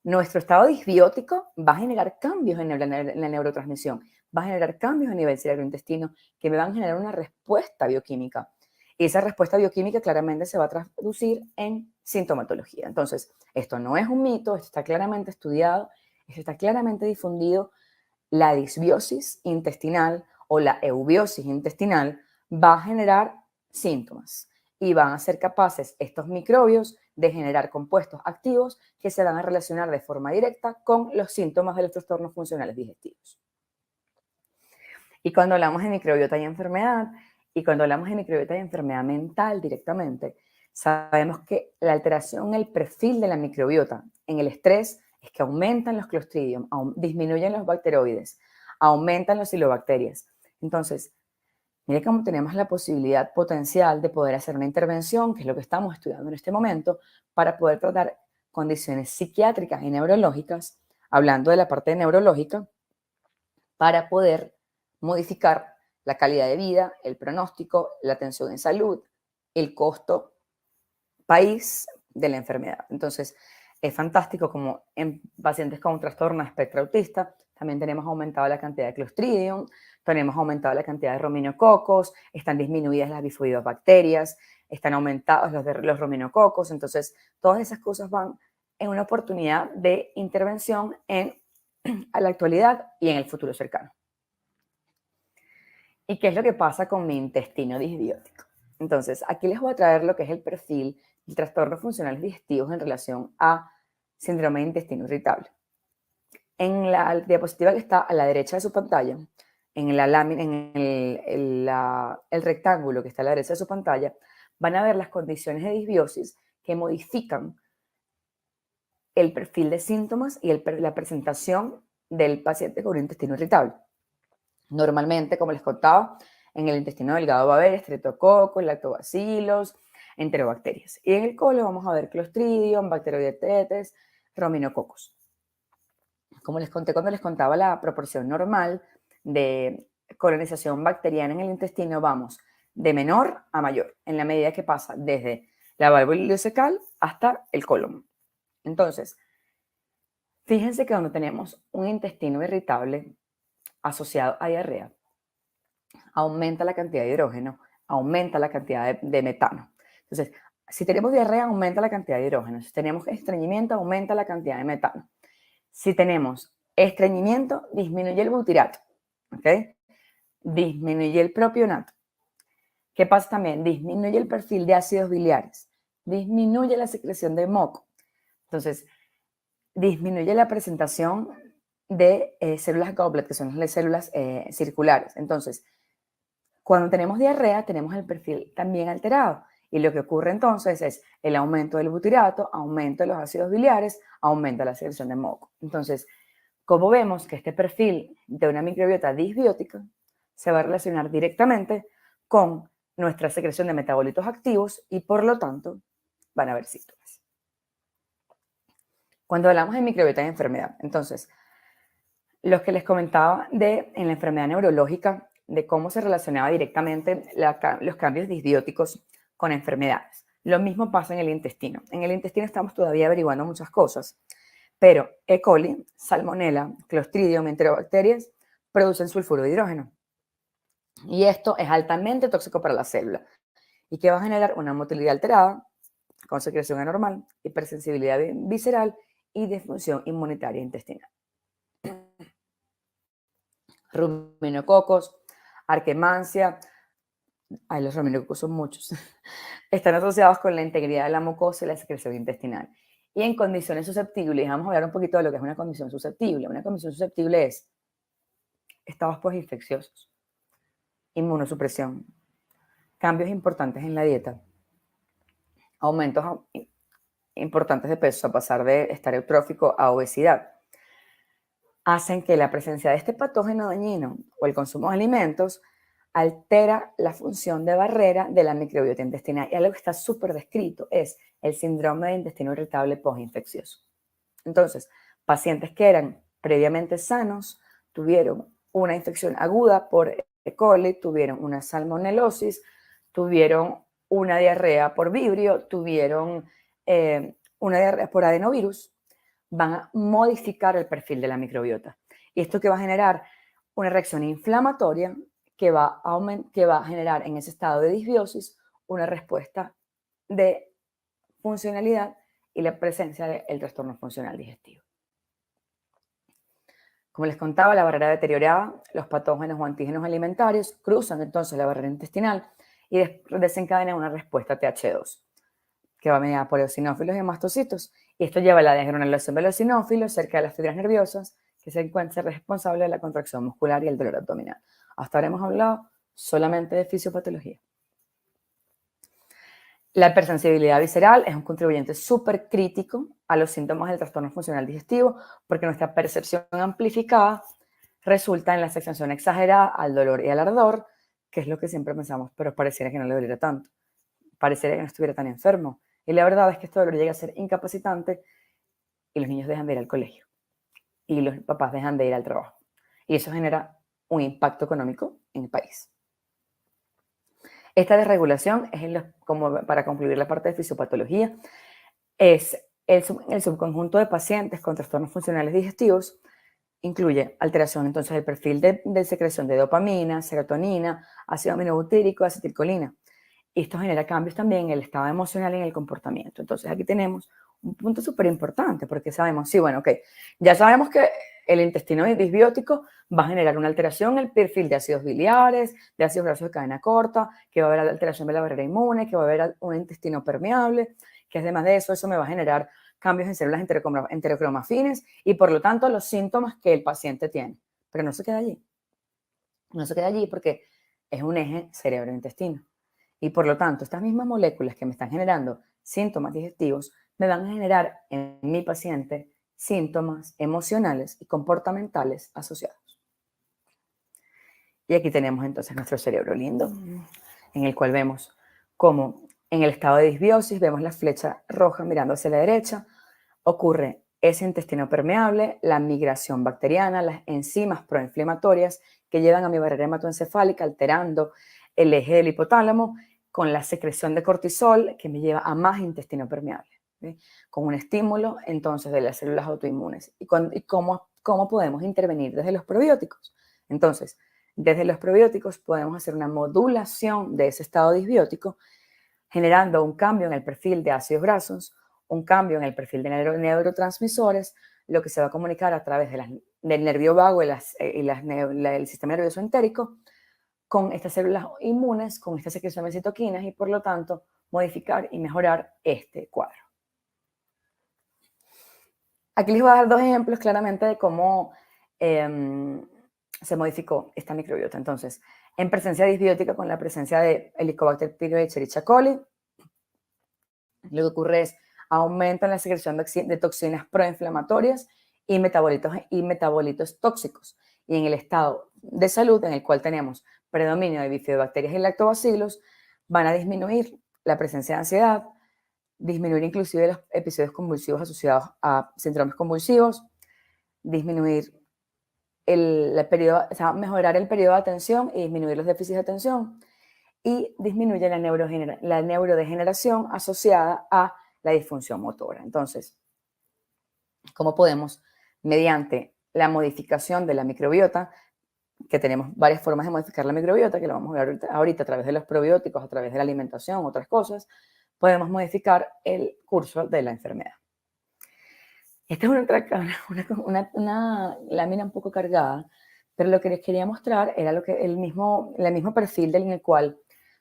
nuestro estado disbiótico va a generar cambios en la neurotransmisión, va a generar cambios a nivel cerebro-intestino que me van a generar una respuesta bioquímica. Y esa respuesta bioquímica claramente se va a traducir en sintomatología. Entonces, esto no es un mito, esto está claramente estudiado, esto está claramente difundido. La disbiosis intestinal o la eubiosis intestinal va a generar síntomas y van a ser capaces estos microbios de generar compuestos activos que se van a relacionar de forma directa con los síntomas de los trastornos funcionales digestivos. Y cuando hablamos de microbiota y enfermedad, y cuando hablamos de microbiota y enfermedad mental directamente, sabemos que la alteración en el perfil de la microbiota en el estrés es que aumentan los Clostridium, disminuyen los bacteroides, aumentan los silobacterias. Entonces, mire cómo tenemos la posibilidad potencial de poder hacer una intervención, que es lo que estamos estudiando en este momento, para poder tratar condiciones psiquiátricas y neurológicas, hablando de la parte neurológica, para poder modificar la calidad de vida, el pronóstico, la atención en salud, el costo país de la enfermedad. Entonces, es fantástico como en pacientes con trastorno de espectro autista también tenemos aumentado la cantidad de Clostridium, tenemos aumentado la cantidad de rominococos, están disminuidas las bifidobacterias, están aumentados los rominococos. Entonces, todas esas cosas van en una oportunidad de intervención a la actualidad y en el futuro cercano. ¿Y qué es lo que pasa con mi intestino disbiótico? Entonces, aquí les voy a traer lo que es el perfil de trastornos funcionales digestivos en relación a síndrome de intestino irritable. En la diapositiva que está a la derecha de su pantalla, en la lámina, en el rectángulo que está a la derecha de su pantalla, van a ver las condiciones de disbiosis que modifican el perfil de síntomas y la presentación del paciente con un intestino irritable. Normalmente, como les contaba, en el intestino delgado va a haber estreptococos, lactobacilos, enterobacterias. Y en el colon vamos a ver Clostridium, Bacteroidetes, rominococos. Como les conté cuando les contaba la proporción normal de colonización bacteriana en el intestino, vamos de menor a mayor, en la medida que pasa desde la válvula ileocecal hasta el colon. Entonces, fíjense que cuando tenemos un intestino irritable asociado a diarrea, aumenta la cantidad de hidrógeno, aumenta la cantidad de metano. Entonces, si tenemos diarrea, aumenta la cantidad de hidrógeno. Si tenemos estreñimiento, aumenta la cantidad de metano. Si tenemos estreñimiento, disminuye el butirato, ¿ok? Disminuye el propionato. ¿Qué pasa también? Disminuye el perfil de ácidos biliares, disminuye la secreción de moco. Entonces, disminuye la presentación de células goblet, que son las células circulares. Entonces, cuando tenemos diarrea, tenemos el perfil también alterado. Y lo que ocurre entonces es el aumento del butirato, aumento de los ácidos biliares, aumenta la secreción de moco. Entonces, como vemos que este perfil de una microbiota disbiótica se va a relacionar directamente con nuestra secreción de metabolitos activos y por lo tanto van a haber síntomas. Cuando hablamos de microbiota de enfermedad, entonces, los que les comentaba en la enfermedad neurológica, de cómo se relacionaba directamente los cambios disbióticos con enfermedades. Lo mismo pasa en el intestino. En el intestino estamos todavía averiguando muchas cosas, pero E. coli, Salmonella, Clostridium, enterobacterias producen sulfuro de hidrógeno. Y esto es altamente tóxico para la célula y que va a generar una motilidad alterada, con secreción anormal, hipersensibilidad visceral y disfunción inmunitaria intestinal. Ruminococos, Arquemancia, los ruminococos son muchos, están asociados con la integridad de la mucosa y la secreción intestinal. Y en condiciones susceptibles, vamos a hablar un poquito de lo que es una condición susceptible. Una condición susceptible es estados postinfecciosos, inmunosupresión, cambios importantes en la dieta, aumentos importantes de peso, a pasar de estar eutrófico a obesidad, hacen que la presencia de este patógeno dañino o el consumo de alimentos altera la función de barrera de la microbiota intestinal. Y algo que está súper descrito es el síndrome de intestino irritable postinfeccioso. Entonces, pacientes que eran previamente sanos tuvieron una infección aguda por E. coli, tuvieron una salmonelosis, tuvieron una diarrea por vibrio, tuvieron una diarrea por adenovirus, van a modificar el perfil de la microbiota. ¿Y esto que va a generar? Una reacción inflamatoria que va a generar en ese estado de disbiosis una respuesta de funcionalidad y la presencia del trastorno funcional digestivo. Como les contaba, la barrera deteriorada, los patógenos o antígenos alimentarios cruzan entonces la barrera intestinal y desencadenan una respuesta TH2, que va mediada por eosinófilos y mastocitos. Y esto lleva a la desgranulación de los eosinófilos cerca de las fibras nerviosas, que se encuentra responsable de la contracción muscular y el dolor abdominal. Hasta ahora hemos hablado solamente de fisiopatología. La hipersensibilidad visceral es un contribuyente súper crítico a los síntomas del trastorno funcional digestivo porque nuestra percepción amplificada resulta en la sensación exagerada al dolor y al ardor, que es lo que siempre pensamos, pero pareciera que no le doliera tanto, pareciera que no estuviera tan enfermo. Y la verdad es que este dolor llega a ser incapacitante y los niños dejan de ir al colegio y los papás dejan de ir al trabajo. Y eso genera un impacto económico en el país. Esta desregulación, como para concluir la parte de fisiopatología, es el subconjunto de pacientes con trastornos funcionales digestivos, incluye alteración entonces del perfil de secreción de dopamina, serotonina, ácido aminobutírico, acetilcolina. Y esto genera cambios también en el estado emocional y en el comportamiento. Entonces aquí tenemos un punto súper importante porque sabemos, sí, bueno, ok, ya sabemos que el intestino disbiótico va a generar una alteración en el perfil de ácidos biliares, de ácidos grasos de cadena corta, que va a haber alteración de la barrera inmune, que va a haber un intestino permeable, que además de eso me va a generar cambios en células enterocromafines y por lo tanto los síntomas que el paciente tiene. Pero no se queda allí. No se queda allí porque es un eje cerebro-intestino. Y por lo tanto, estas mismas moléculas que me están generando síntomas digestivos me van a generar en mi paciente síntomas emocionales y comportamentales asociados. Y aquí tenemos entonces nuestro cerebro lindo, en el cual vemos cómo en el estado de disbiosis vemos la flecha roja mirando hacia la derecha, ocurre ese intestino permeable, la migración bacteriana, las enzimas proinflamatorias que llevan a mi barrera hematoencefálica alterando el eje del hipotálamo con la secreción de cortisol que me lleva a más intestino permeable, ¿sí? Con un estímulo entonces de las células autoinmunes. ¿Y cómo podemos intervenir desde los probióticos? Entonces, desde los probióticos podemos hacer una modulación de ese estado disbiótico generando un cambio en el perfil de ácidos grasos, un cambio en el perfil de neurotransmisores, lo que se va a comunicar a través del nervio vago y el sistema nervioso entérico con estas células inmunes, con esta secreción de citoquinas y por lo tanto modificar y mejorar este cuadro. Aquí les voy a dar dos ejemplos claramente de cómo se modificó esta microbiota. Entonces, en presencia disbiótica con la presencia de Helicobacter pylori y Escherichia coli, lo que ocurre es aumento en la secreción de toxinas proinflamatorias y metabolitos tóxicos. Y en el estado de salud en el cual tenemos predominio de bifidobacterias y lactobacilos, van a disminuir la presencia de ansiedad, disminuir inclusive los episodios convulsivos asociados a síndromes convulsivos, disminuir mejorar el periodo de atención y disminuir los déficits de atención, y disminuye la neurodegeneración asociada a la disfunción motora. Entonces, ¿cómo podemos, mediante la modificación de la microbiota, que tenemos varias formas de modificar la microbiota, que lo vamos a ver ahorita a través de los probióticos, a través de la alimentación, otras cosas, podemos modificar el curso de la enfermedad? Esta es una lámina un poco cargada, pero lo que les quería mostrar era el mismo perfil en el cual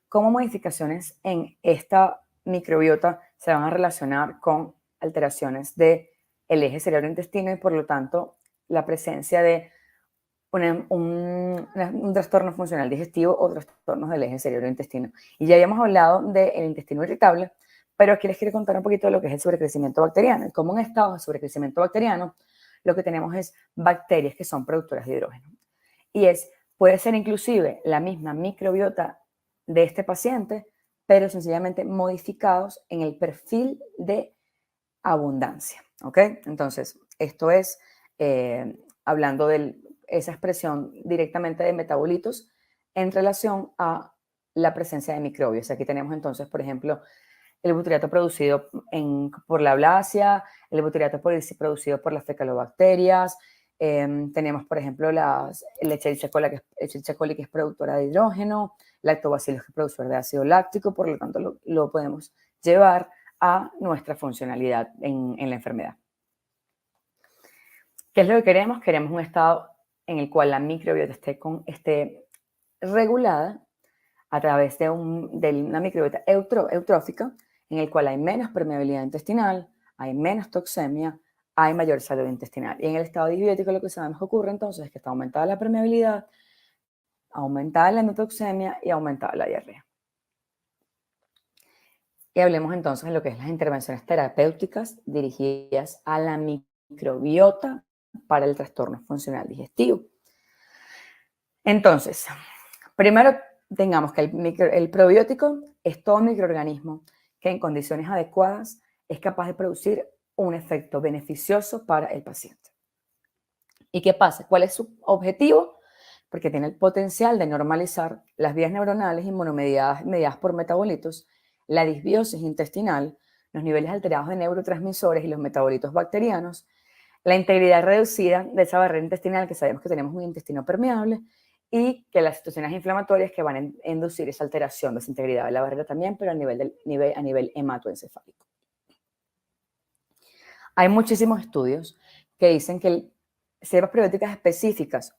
cómo modificaciones en esta microbiota se van a relacionar con alteraciones del eje cerebro-intestino y por lo tanto la presencia de un trastorno funcional digestivo o trastornos del eje cerebro-intestino. Y ya habíamos hablado del intestino irritable, pero aquí les quiero contar un poquito de lo que es el sobrecrecimiento bacteriano. Y como en estado de sobrecrecimiento bacteriano, lo que tenemos es bacterias que son productoras de hidrógeno. Y es puede ser inclusive la misma microbiota de este paciente, pero sencillamente modificados en el perfil de abundancia, ¿ok? Entonces, esto es hablando de esa expresión directamente de metabolitos en relación a la presencia de microbios. Aquí tenemos entonces, por ejemplo, el butirato producido por la blasia, el butirato producido por las fecalobacterias. Tenemos, por ejemplo, la Escherichia coli, que es productora de hidrógeno, lactobacillus, que es productor de ácido láctico, por lo tanto lo podemos llevar a nuestra funcionalidad en la enfermedad. ¿Qué es lo que queremos? Queremos un estado en el cual la microbiota esté regulada a través de una microbiota eutrófica, en el cual hay menos permeabilidad intestinal, hay menos toxemia, hay mayor salud intestinal. Y en el estado disbiótico lo que sabemos que ocurre entonces es que está aumentada la permeabilidad, aumentada la endotoxemia y aumentada la diarrea. Y hablemos entonces de lo que es las intervenciones terapéuticas dirigidas a la microbiota para el trastorno funcional digestivo. Entonces, primero tengamos que el probiótico es todo microorganismo que en condiciones adecuadas es capaz de producir un efecto beneficioso para el paciente. ¿Y qué pasa? ¿Cuál es su objetivo? Porque tiene el potencial de normalizar las vías neuronales mediadas por metabolitos, la disbiosis intestinal, los niveles alterados de neurotransmisores y los metabolitos bacterianos, la integridad reducida de esa barrera intestinal, que sabemos que tenemos un intestino permeable, y que las situaciones inflamatorias que van a inducir esa alteración de esa integridad de la barrera también, pero a nivel hematoencefálico. Hay muchísimos estudios que dicen que cepas probióticas específicas,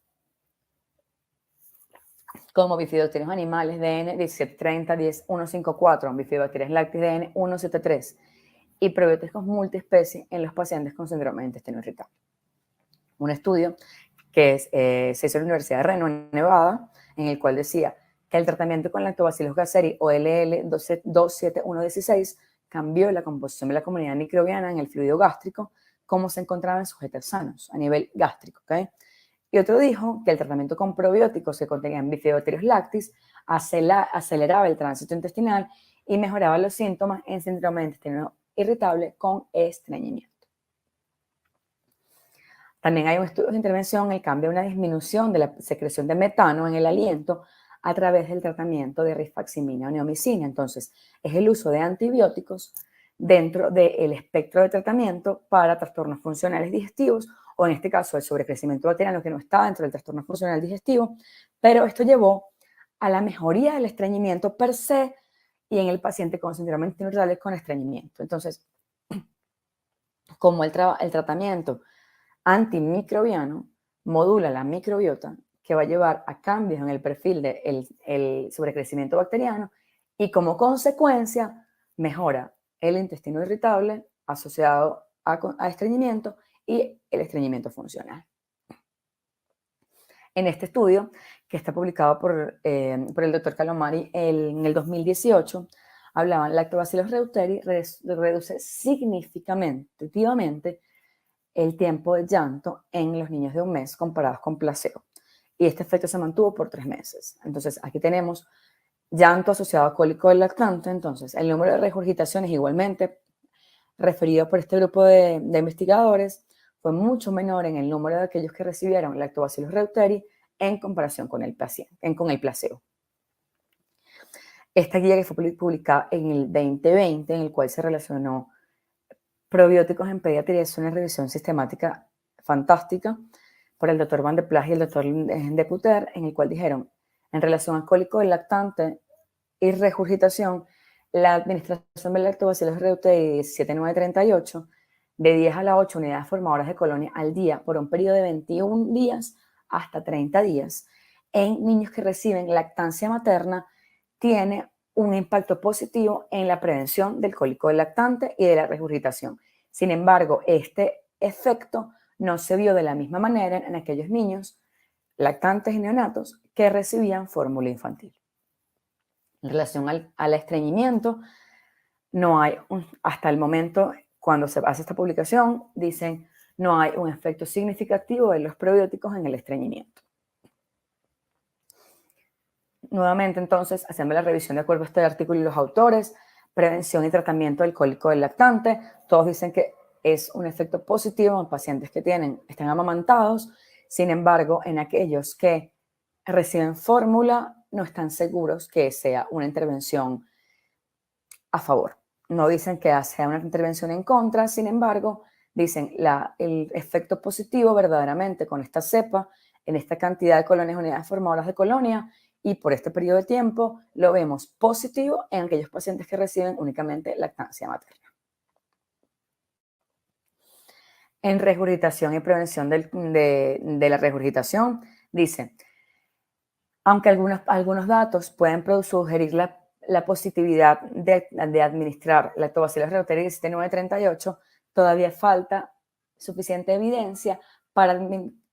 como bifidobacterias animales, DN 1730, 10154, bifidobacterias lácteas, DN 173, y probióticos multiespecie en los pacientes con síndrome de intestino irritable. Un estudio que se hizo en la Universidad de Reno, en Nevada, en el cual decía que el tratamiento con Lactobacillus gasseri o LL27116 cambió la composición de la comunidad microbiana en el fluido gástrico, como se encontraba en sujetos sanos a nivel gástrico, ¿ok? Y otro dijo que el tratamiento con probióticos que contenían Bifidobacterius lactis aceleraba el tránsito intestinal y mejoraba los síntomas en síndrome de intestino irritable con estreñimiento. También hay un estudio de intervención en el cambio de una disminución de la secreción de metano en el aliento a través del tratamiento de rifaximina o neomicina. Entonces, es el uso de antibióticos dentro del espectro de tratamiento para trastornos funcionales digestivos, o en este caso el sobrecrecimiento bacteriano, que no está dentro del trastorno funcional digestivo, pero esto llevó a la mejoría del estreñimiento per se y en el paciente con síndrome de intestino irritable con estreñimiento. Entonces, como el tratamiento antimicrobiano modula la microbiota, que va a llevar a cambios en el perfil del sobrecrecimiento bacteriano y como consecuencia mejora el intestino irritable asociado a estreñimiento y el estreñimiento funcional. En este estudio, que está publicado por el doctor Calomari en el 2018, hablaban Lactobacillus reuteri reduce significativamente el tiempo de llanto en los niños de 1 mes comparados con placebo. Y este efecto se mantuvo por 3 meses. Entonces, aquí tenemos llanto asociado a cólico del lactante. Entonces, el número de regurgitaciones igualmente referido por este grupo de investigadores fue mucho menor en el número de aquellos que recibieron Lactobacillus reuteri en comparación con el placebo. Esta guía que fue publicada en el 2020, en el cual se relacionó probióticos en pediatría, es una revisión sistemática fantástica por el doctor Van de Plas y el doctor de Puter, en el cual dijeron, en relación al cólico del lactante y regurgitación, la administración del Lactobacillus reuteri 17938 de 10 a la 8 unidades formadoras de colonia al día por un periodo de 21 días hasta 30 días en niños que reciben lactancia materna tiene un impacto positivo en la prevención del cólico del lactante y de la regurgitación. Sin embargo, este efecto no se vio de la misma manera en aquellos niños lactantes y neonatos que recibían fórmula infantil. En relación al estreñimiento, no hay, hasta el momento, cuando se hace esta publicación, dicen no hay un efecto significativo de los probióticos en el estreñimiento. nuevamente, entonces, haciendo la revisión de acuerdo a este artículo y los autores, prevención y tratamiento del cólico del lactante, todos dicen que es un efecto positivo en pacientes que están amamantados. Sin embargo, en aquellos que reciben fórmula, no están seguros que sea una intervención a favor. No dicen que sea una intervención en contra, sin embargo, dicen el efecto positivo verdaderamente con esta cepa, en esta cantidad de colonias, unidades formadoras de colonia, y por este periodo de tiempo lo vemos positivo en aquellos pacientes que reciben únicamente lactancia materna. En regurgitación y prevención de la regurgitación, dice, aunque algunos datos pueden sugerir la positividad de administrar Lactobacillus reuteri 17938, todavía falta suficiente evidencia para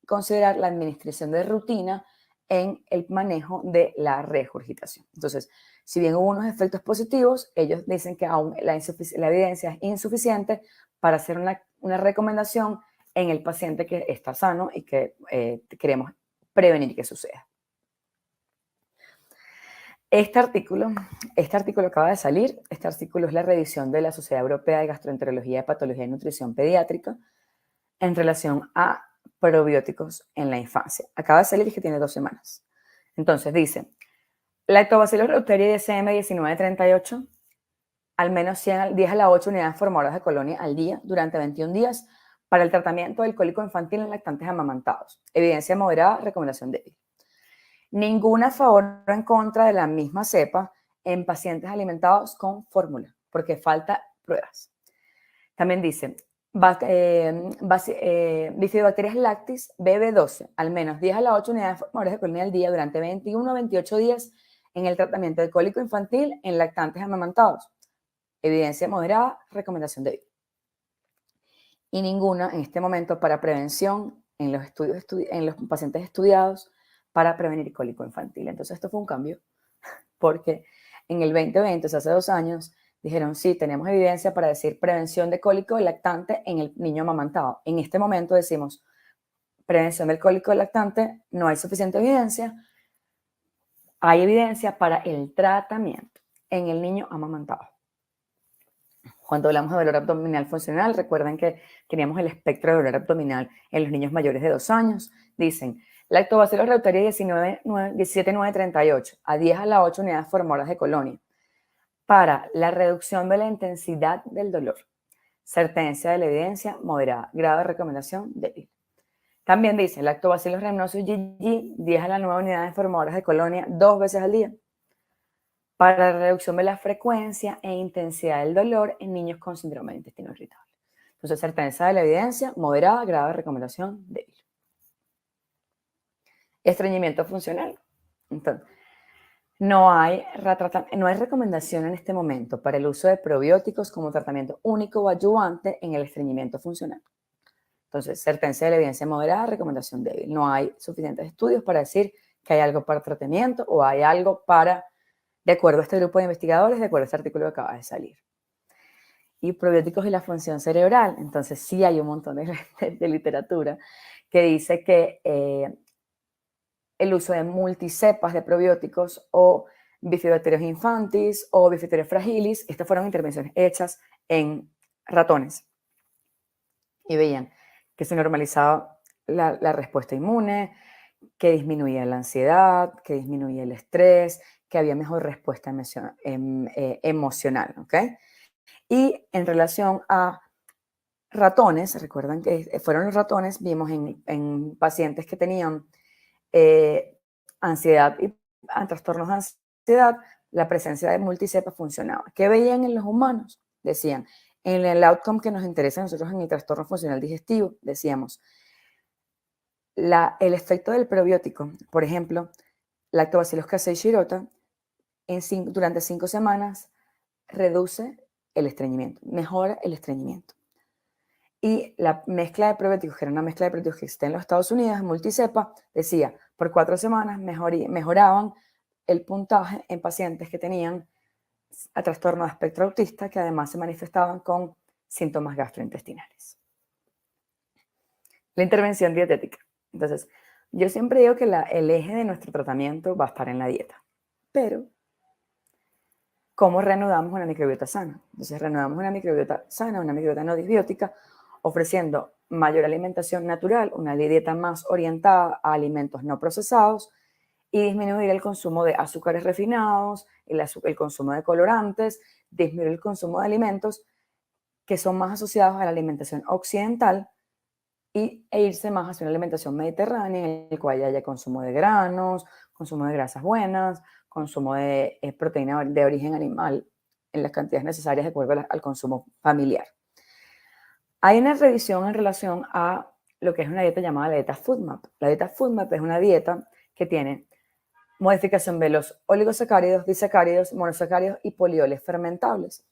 considerar la administración de rutina en el manejo de la regurgitación. Entonces, si bien hubo unos efectos positivos, ellos dicen que aún la evidencia es insuficiente para hacer una recomendación en el paciente que está sano y que queremos prevenir que suceda. Este artículo acaba de salir. Este artículo es la revisión de la Sociedad Europea de Gastroenterología, Patología y Nutrición Pediátrica en relación a probióticos en la infancia. Acaba de salir y que tiene 2 semanas. Entonces dice, Lactobacillus reuteri DSM 1938, al menos 10 a la 8 unidades formadoras de colonia al día durante 21 días para el tratamiento del cólico infantil en lactantes amamantados. Evidencia moderada, recomendación débil. Ninguna a favor o en contra de la misma cepa en pacientes alimentados con fórmula, porque falta pruebas. También dice, Bifidobacterias lactis BB12, al menos 10 a la 8 unidades formadoras de colonia al día durante 21 a 28 días en el tratamiento del cólico infantil en lactantes amamantados. Evidencia moderada, recomendación débil. Y ninguna en este momento para prevención en los pacientes estudiados para prevenir cólico infantil. Entonces esto fue un cambio porque en el 2020, o sea, hace 2 años, dijeron sí, tenemos evidencia para decir prevención de cólico lactante en el niño amamantado. En este momento decimos prevención del cólico lactante, no hay suficiente evidencia, hay evidencia para el tratamiento en el niño amamantado. Cuando hablamos de dolor abdominal funcional, recuerden que teníamos el espectro de dolor abdominal en los niños mayores de 2 años. Dicen, Lactobacillus reuteri 17938 a 10 a la 8 unidades formadoras de colonia para la reducción de la intensidad del dolor. Certeza de la evidencia moderada. Grado de recomendación débil. También dice, Lactobacillus rhamnosus GG 10 a la 9 unidades formadoras de colonia 2 veces al día para la reducción de la frecuencia e intensidad del dolor en niños con síndrome de intestino irritable. Entonces, certeza de la evidencia moderada, grado de recomendación débil. Estreñimiento funcional. Entonces, no hay recomendación en este momento para el uso de probióticos como tratamiento único o adyuvante en el estreñimiento funcional. Entonces, certeza de la evidencia moderada, recomendación débil. No hay suficientes estudios para decir que hay algo para tratamiento o hay algo para, de acuerdo a este grupo de investigadores, de acuerdo a este artículo que acaba de salir. Y probióticos y la función cerebral. Entonces, sí hay un montón de literatura que dice que el uso de multicepas de probióticos o Bifidobacterium infantis o Bifidobacterium fragilis, estas fueron intervenciones hechas en ratones y veían que se normalizaba la respuesta inmune, que disminuía la ansiedad, que disminuía el estrés, que había mejor respuesta emocional, ¿ok? Y en relación a ratones, recuerdan que fueron los ratones, vimos en pacientes que tenían ansiedad y trastornos de ansiedad, la presencia de multicepa funcionaba. ¿Qué veían en los humanos? Decían, en el outcome que nos interesa a nosotros en el trastorno funcional digestivo, decíamos, el efecto del probiótico, por ejemplo, Lactobacillus casei shirota, durante 5 semanas reduce el estreñimiento, mejora el estreñimiento. Y la mezcla de probióticos, que era una mezcla de probióticos que existe en los Estados Unidos, multicepa, decía, por 4 semanas mejoraban el puntaje en pacientes que tenían trastorno de espectro autista, que además se manifestaban con síntomas gastrointestinales. La intervención dietética. Entonces, yo siempre digo que el eje de nuestro tratamiento va a estar en la dieta. Pero, ¿cómo reanudamos una microbiota sana? Entonces, reanudamos una microbiota sana, una microbiota no disbiótica, ofreciendo mayor alimentación natural, una dieta más orientada a alimentos no procesados y disminuir el consumo de azúcares refinados, el consumo de colorantes, disminuir el consumo de alimentos que son más asociados a la alimentación occidental e irse más hacia una alimentación mediterránea en el cual haya consumo de granos, consumo de grasas buenas, consumo de proteína de origen animal en las cantidades necesarias de acuerdo al consumo familiar. Hay una revisión en relación a lo que es una dieta llamada la dieta FODMAP. La dieta FODMAP es una dieta que tiene modificación de los oligosacáridos, disacáridos, monosacáridos y polioles fermentables,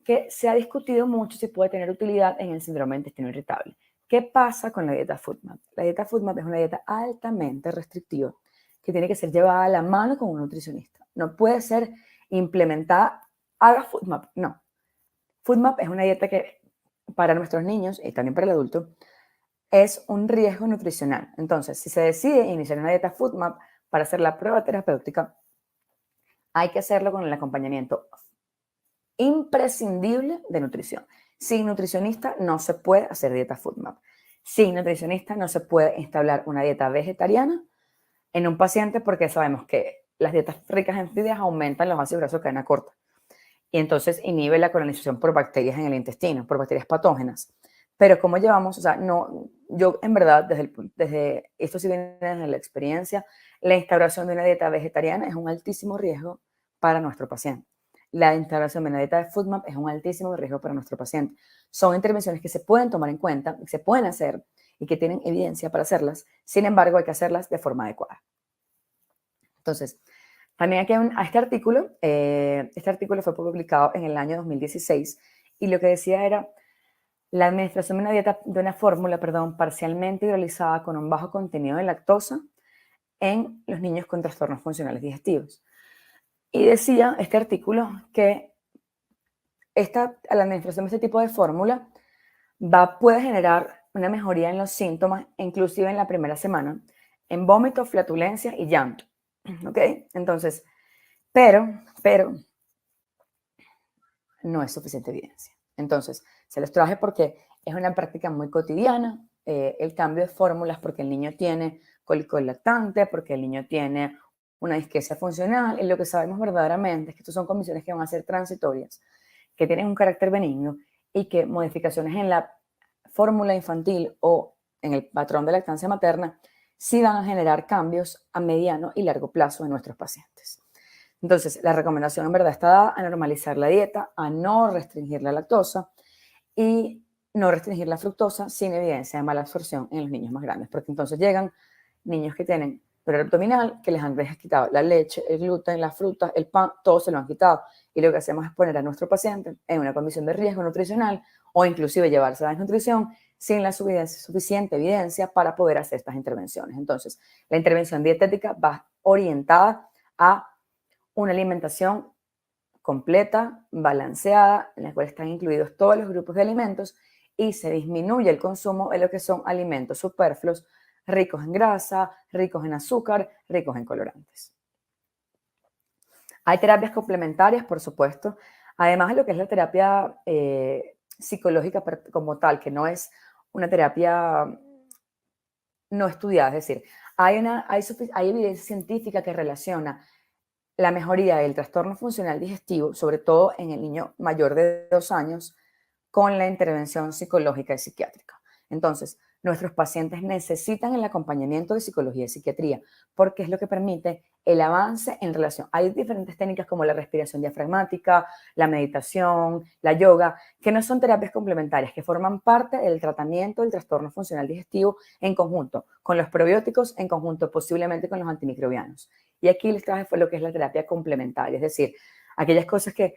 que se ha discutido mucho si puede tener utilidad en el síndrome de intestino irritable. ¿Qué pasa con la dieta FODMAP? La dieta FODMAP es una dieta altamente restrictiva que tiene que ser llevada a la mano con un nutricionista. No puede ser implementada, haga FODMAP, no. FODMAP es una dieta que para nuestros niños y también para el adulto es un riesgo nutricional. Entonces, si se decide iniciar una dieta FODMAP para hacer la prueba terapéutica, hay que hacerlo con el acompañamiento imprescindible de nutrición. Sin nutricionista no se puede hacer dieta FODMAP. Sin nutricionista no se puede instaurar una dieta vegetariana en un paciente porque sabemos que las dietas ricas en fibras aumentan los ácidos grasos de cadena corta y entonces inhibe la colonización por bacterias en el intestino, por bacterias patógenas. Pero ¿cómo llevamos? O sea, no, yo en verdad, desde esto sí viene desde la experiencia, la instauración de una dieta vegetariana es un altísimo riesgo para nuestro paciente. La instauración de una dieta de FODMAP es un altísimo riesgo para nuestro paciente. Son intervenciones que se pueden tomar en cuenta, que se pueden hacer y que tienen evidencia para hacerlas. Sin embargo, hay que hacerlas de forma adecuada. Entonces, también aquí hay este artículo fue publicado en el año 2016 y lo que decía era la administración de una fórmula, parcialmente hidrolizada con un bajo contenido de lactosa en los niños con trastornos funcionales digestivos. Y decía este artículo que la administración de este tipo de fórmula puede generar una mejoría en los síntomas, inclusive en la primera semana, en vómito, flatulencia y llanto. ¿Ok? Entonces, pero no es suficiente evidencia. Entonces, se los traje porque es una práctica muy cotidiana, el cambio de fórmulas porque el niño tiene cólico lactante, porque el niño tiene una disquesia funcional, y lo que sabemos verdaderamente es que estas son condiciones que van a ser transitorias, que tienen un carácter benigno y que modificaciones en la fórmula infantil o en el patrón de lactancia materna sí van a generar cambios a mediano y largo plazo en nuestros pacientes. Entonces, la recomendación en verdad está dada a normalizar la dieta, a no restringir la lactosa y no restringir la fructosa sin evidencia de mala absorción en los niños más grandes, porque entonces llegan niños que tienen dolor abdominal, que les han quitado la leche, el gluten, las frutas, el pan, todo se lo han quitado. Y lo que hacemos es poner a nuestro paciente en una condición de riesgo nutricional o inclusive llevarse a la desnutrición sin la suficiente evidencia para poder hacer estas intervenciones. Entonces, la intervención dietética va orientada a una alimentación completa, balanceada, en la cual están incluidos todos los grupos de alimentos y se disminuye el consumo de lo que son alimentos superfluos, ricos en grasa, ricos en azúcar, ricos en colorantes. Hay terapias complementarias, por supuesto, además de lo que es la terapia psicológica como tal, que no es una terapia no estudiada, es decir, hay evidencia científica que relaciona la mejoría del trastorno funcional digestivo, sobre todo en el niño mayor de 2 años, con la intervención psicológica y psiquiátrica. Entonces, nuestros pacientes necesitan el acompañamiento de psicología y psiquiatría, porque es lo que permite el avance en relación. Hay diferentes técnicas como la respiración diafragmática, la meditación, la yoga, que no son terapias complementarias, que forman parte del tratamiento del trastorno funcional digestivo en conjunto, con los probióticos, en conjunto posiblemente con los antimicrobianos. Y aquí les traje fue lo que es la terapia complementaria, es decir, aquellas cosas que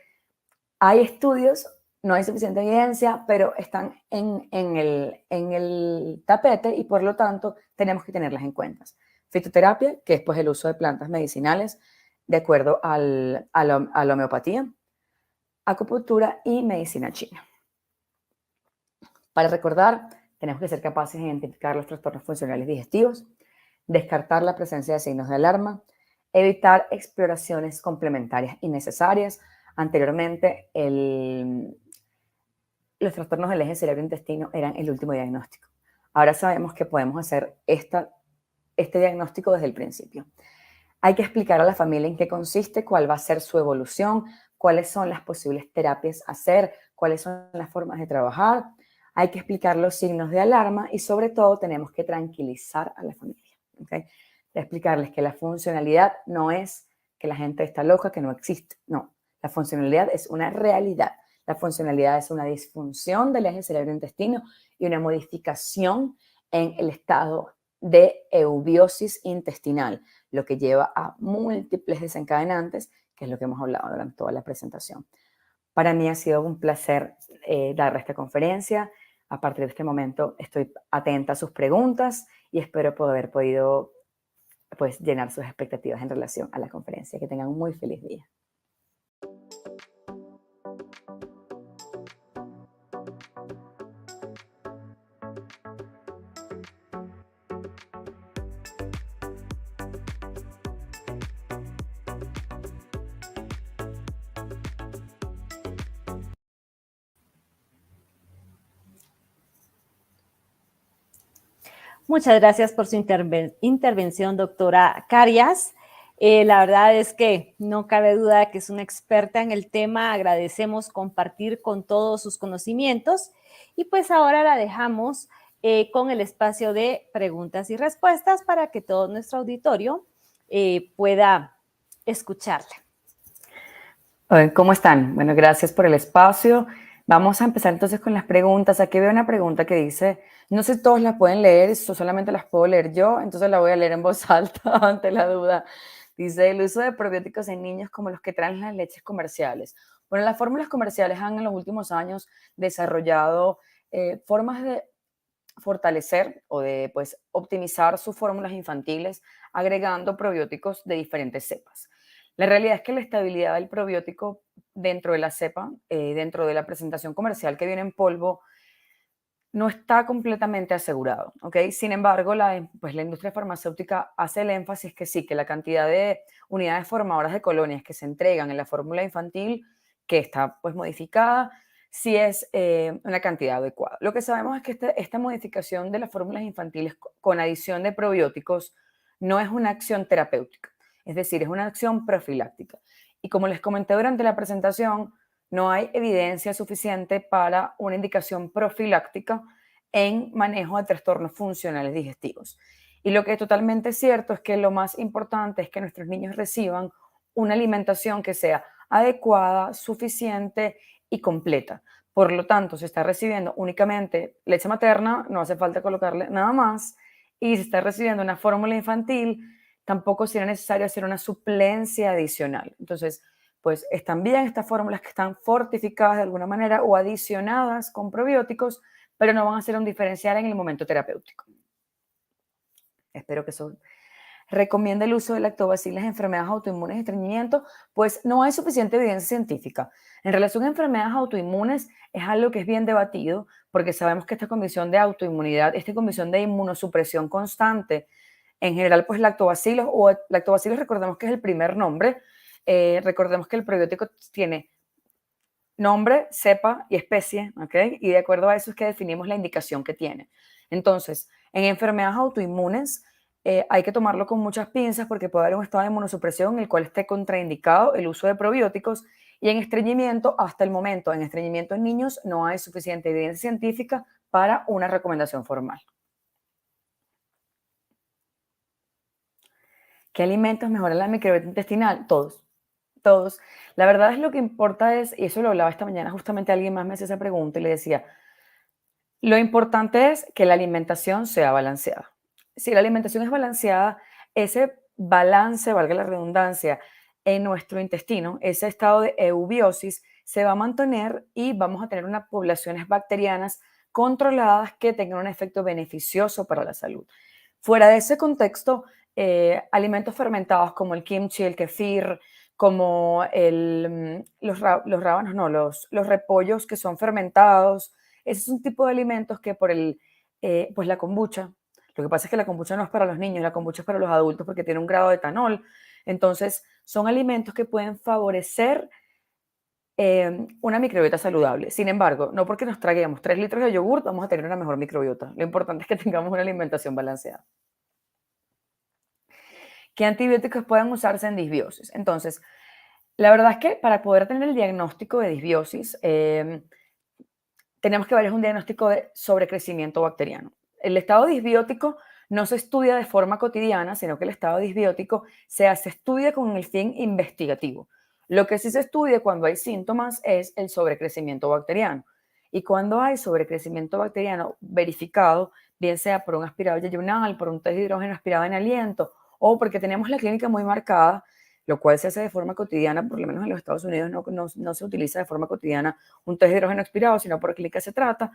hay estudios, no hay suficiente evidencia, pero están en el tapete y por lo tanto tenemos que tenerlas en cuenta. Fitoterapia, que es pues el uso de plantas medicinales de acuerdo a la homeopatía, acupuntura y medicina china. Para recordar, tenemos que ser capaces de identificar los trastornos funcionales digestivos, descartar la presencia de signos de alarma, Evitar exploraciones complementarias innecesarias. Anteriormente, los trastornos del eje cerebro-intestino eran el último diagnóstico. Ahora sabemos que podemos hacer este diagnóstico desde el principio. Hay que explicar a la familia en qué consiste, cuál va a ser su evolución, cuáles son las posibles terapias a hacer, cuáles son las formas de trabajar. Hay que explicar los signos de alarma y sobre todo tenemos que tranquilizar a la familia. ¿Okay? De explicarles que la funcionalidad no es que la gente está loca, que no existe. No, la funcionalidad es una realidad. La funcionalidad es una disfunción del eje cerebro-intestino y una modificación en el estado de eubiosis intestinal, lo que lleva a múltiples desencadenantes, que es lo que hemos hablado durante toda la presentación. Para mí ha sido un placer dar esta conferencia. A partir de este momento estoy atenta a sus preguntas y espero poder haber podido pues, llenar sus expectativas en relación a la conferencia. Que tengan un muy feliz día. Muchas gracias por su intervención, doctora Carias. La verdad es que no cabe duda que es una experta en el tema. Agradecemos compartir con todos sus conocimientos y pues ahora la dejamos con el espacio de preguntas y respuestas para que todo nuestro auditorio pueda escucharla. ¿Cómo están? Bueno, gracias por el espacio. Vamos a empezar entonces con las preguntas. Aquí veo una pregunta que dice, no sé si todos la pueden leer, solamente las puedo leer yo, entonces la voy a leer en voz alta ante la duda. Dice, el uso de probióticos en niños como los que traen las leches comerciales. Bueno, las fórmulas comerciales han en los últimos años desarrollado formas de fortalecer o de pues, optimizar sus fórmulas infantiles agregando probióticos de diferentes cepas. La realidad es que la estabilidad del probiótico dentro de la cepa, dentro de la presentación comercial que viene en polvo, no está completamente asegurado, ¿ok? Sin embargo, la industria farmacéutica hace el énfasis que sí, que la cantidad de unidades formadoras de colonias que se entregan en la fórmula infantil, que está pues modificada, sí es una cantidad adecuada. Lo que sabemos es que esta modificación de las fórmulas infantiles con adición de probióticos no es una acción terapéutica, es decir, es una acción profiláctica. Y como les comenté durante la presentación, no hay evidencia suficiente para una indicación profiláctica en manejo de trastornos funcionales digestivos. Y lo que es totalmente cierto es que lo más importante es que nuestros niños reciban una alimentación que sea adecuada, suficiente y completa. Por lo tanto, se está recibiendo únicamente leche materna, no hace falta colocarle nada más, y se está recibiendo una fórmula infantil, tampoco será necesario hacer una suplencia adicional. Entonces, pues están bien estas fórmulas que están fortificadas de alguna manera o adicionadas con probióticos, pero no van a ser un diferencial en el momento terapéutico. Espero que eso recomienda el uso de lactobacilos en enfermedades autoinmunes y estreñimiento, pues no hay suficiente evidencia científica. En relación a enfermedades autoinmunes es algo que es bien debatido, porque sabemos que esta condición de autoinmunidad, esta condición de inmunosupresión constante, en general, pues lactobacilos recordemos que es el primer nombre, recordemos que el probiótico tiene nombre, cepa y especie, ¿ok? Y de acuerdo a eso es que definimos la indicación que tiene. Entonces, en enfermedades autoinmunes hay que tomarlo con muchas pinzas porque puede haber un estado de inmunosupresión en el cual esté contraindicado el uso de probióticos, y en estreñimiento, hasta el momento, en estreñimiento en niños no hay suficiente evidencia científica para una recomendación formal. ¿Qué alimentos mejoran la microbiota intestinal? Todos. Todos. La verdad es lo que importa es, y eso lo hablaba esta mañana, justamente alguien más me hacía esa pregunta y le decía, lo importante es que la alimentación sea balanceada. Si la alimentación es balanceada, ese balance, valga la redundancia, en nuestro intestino, ese estado de eubiosis, se va a mantener y vamos a tener unas poblaciones bacterianas controladas que tengan un efecto beneficioso para la salud. Fuera de ese contexto, alimentos fermentados como el kimchi, el kefir, como los rábanos, no, los repollos que son fermentados, ese es un tipo de alimentos que pues la kombucha, lo que pasa es que la kombucha no es para los niños, la kombucha es para los adultos porque tiene un grado de etanol. Entonces, son alimentos que pueden favorecer una microbiota saludable. Sin embargo, no porque nos traguemos 3 litros de yogur vamos a tener una mejor microbiota. Lo importante es que tengamos una alimentación balanceada. ¿Qué antibióticos pueden usarse en disbiosis? Entonces, la verdad es que para poder tener el diagnóstico de disbiosis, tenemos que ver es un diagnóstico de sobrecrecimiento bacteriano. El estado disbiótico no se estudia de forma cotidiana, sino que el estado disbiótico se estudia con el fin investigativo. Lo que sí se estudia cuando hay síntomas es el sobrecrecimiento bacteriano. Y cuando hay sobrecrecimiento bacteriano verificado, bien sea por un aspirado yeyunal, por un test de hidrógeno aspirado en aliento, o porque tenemos la clínica muy marcada, lo cual se hace de forma cotidiana, por lo menos en los Estados Unidos no se utiliza de forma cotidiana un test de hidrógeno expirado, sino por clínica se trata.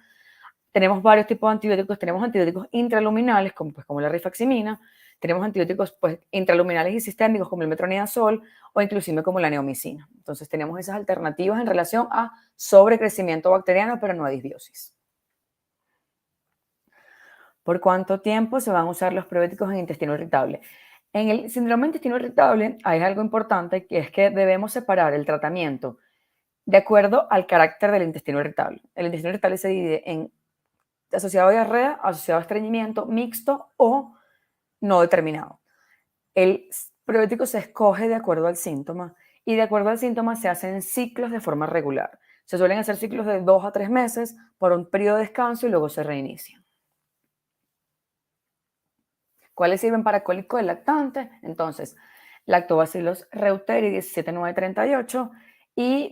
Tenemos varios tipos de antibióticos, tenemos antibióticos intraluminales, como la rifaximina, tenemos antibióticos intraluminales y sistémicos como el metronidazol o inclusive como la neomicina. Entonces tenemos esas alternativas en relación a sobrecrecimiento bacteriano, pero no a disbiosis. ¿Por cuánto tiempo se van a usar los probióticos en intestino irritable? En el síndrome de intestino irritable hay algo importante, que es que debemos separar el tratamiento de acuerdo al carácter del intestino irritable. El intestino irritable se divide en asociado a diarrea, asociado a estreñimiento, mixto o no determinado. El probiótico se escoge de acuerdo al síntoma y de acuerdo al síntoma se hacen ciclos de forma regular. Se suelen hacer ciclos de 2 a 3 meses por un periodo de descanso y luego se reinician. ¿Cuáles sirven para cólico del lactante? Entonces, Lactobacillus reuteri 17938 y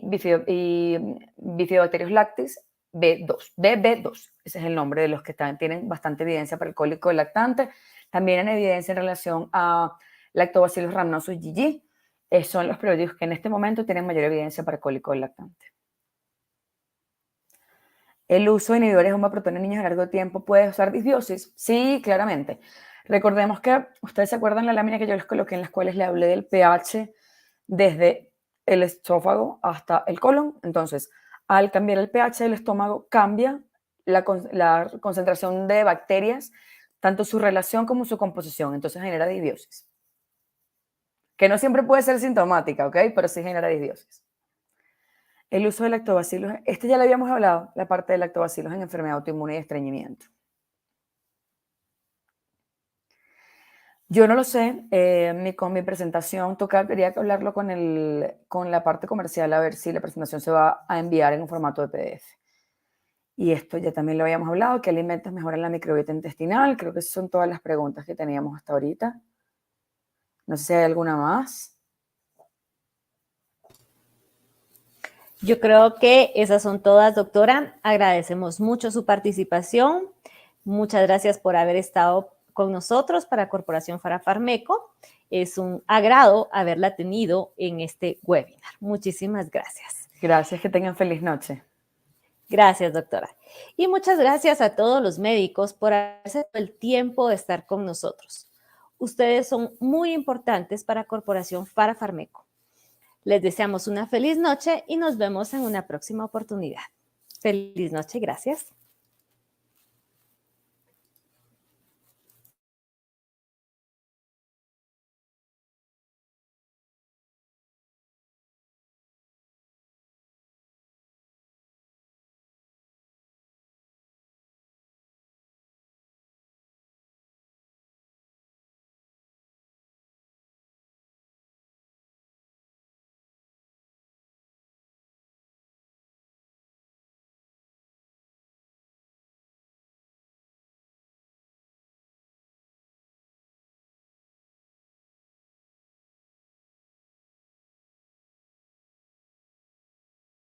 Bifidobacterius lactis B2, BB2. Ese es el nombre de los que tienen bastante evidencia para el cólico del lactante. También en evidencia en relación a Lactobacillus rhamnosus GG. Son los probióticos que en este momento tienen mayor evidencia para cólico del lactante. ¿El uso de inhibidores de homeoproteína en niños a largo tiempo puede usar disbiosis? Sí, claramente. Recordemos que, ustedes se acuerdan la lámina que yo les coloqué en las cuales le hablé del pH desde el esófago hasta el colon. Entonces, al cambiar el pH del estómago, cambia la concentración de bacterias, tanto su relación como su composición. Entonces, genera disbiosis. Que no siempre puede ser sintomática, ¿ok? Pero sí genera disbiosis. El uso de lactobacilos, ya le habíamos hablado, la parte de lactobacilos en enfermedad autoinmune y estreñimiento. Yo no lo sé, con mi presentación tocaría que hablarlo con la parte comercial, a ver si la presentación se va a enviar en un formato de PDF. Y esto ya también lo habíamos hablado, ¿qué alimentos mejoran la microbiota intestinal? Creo que esas son todas las preguntas que teníamos hasta ahorita. No sé si hay alguna más. Yo creo que esas son todas, doctora. Agradecemos mucho su participación. Muchas gracias por haber estado con nosotros para Corporación Farafarmeco. Es un agrado haberla tenido en este webinar. Muchísimas gracias. Gracias, que tengan feliz noche. Gracias, doctora. Y muchas gracias a todos los médicos por haberse dado el tiempo de estar con nosotros. Ustedes son muy importantes para Corporación Farafarmeco. Les deseamos una feliz noche y nos vemos en una próxima oportunidad. Feliz noche, gracias.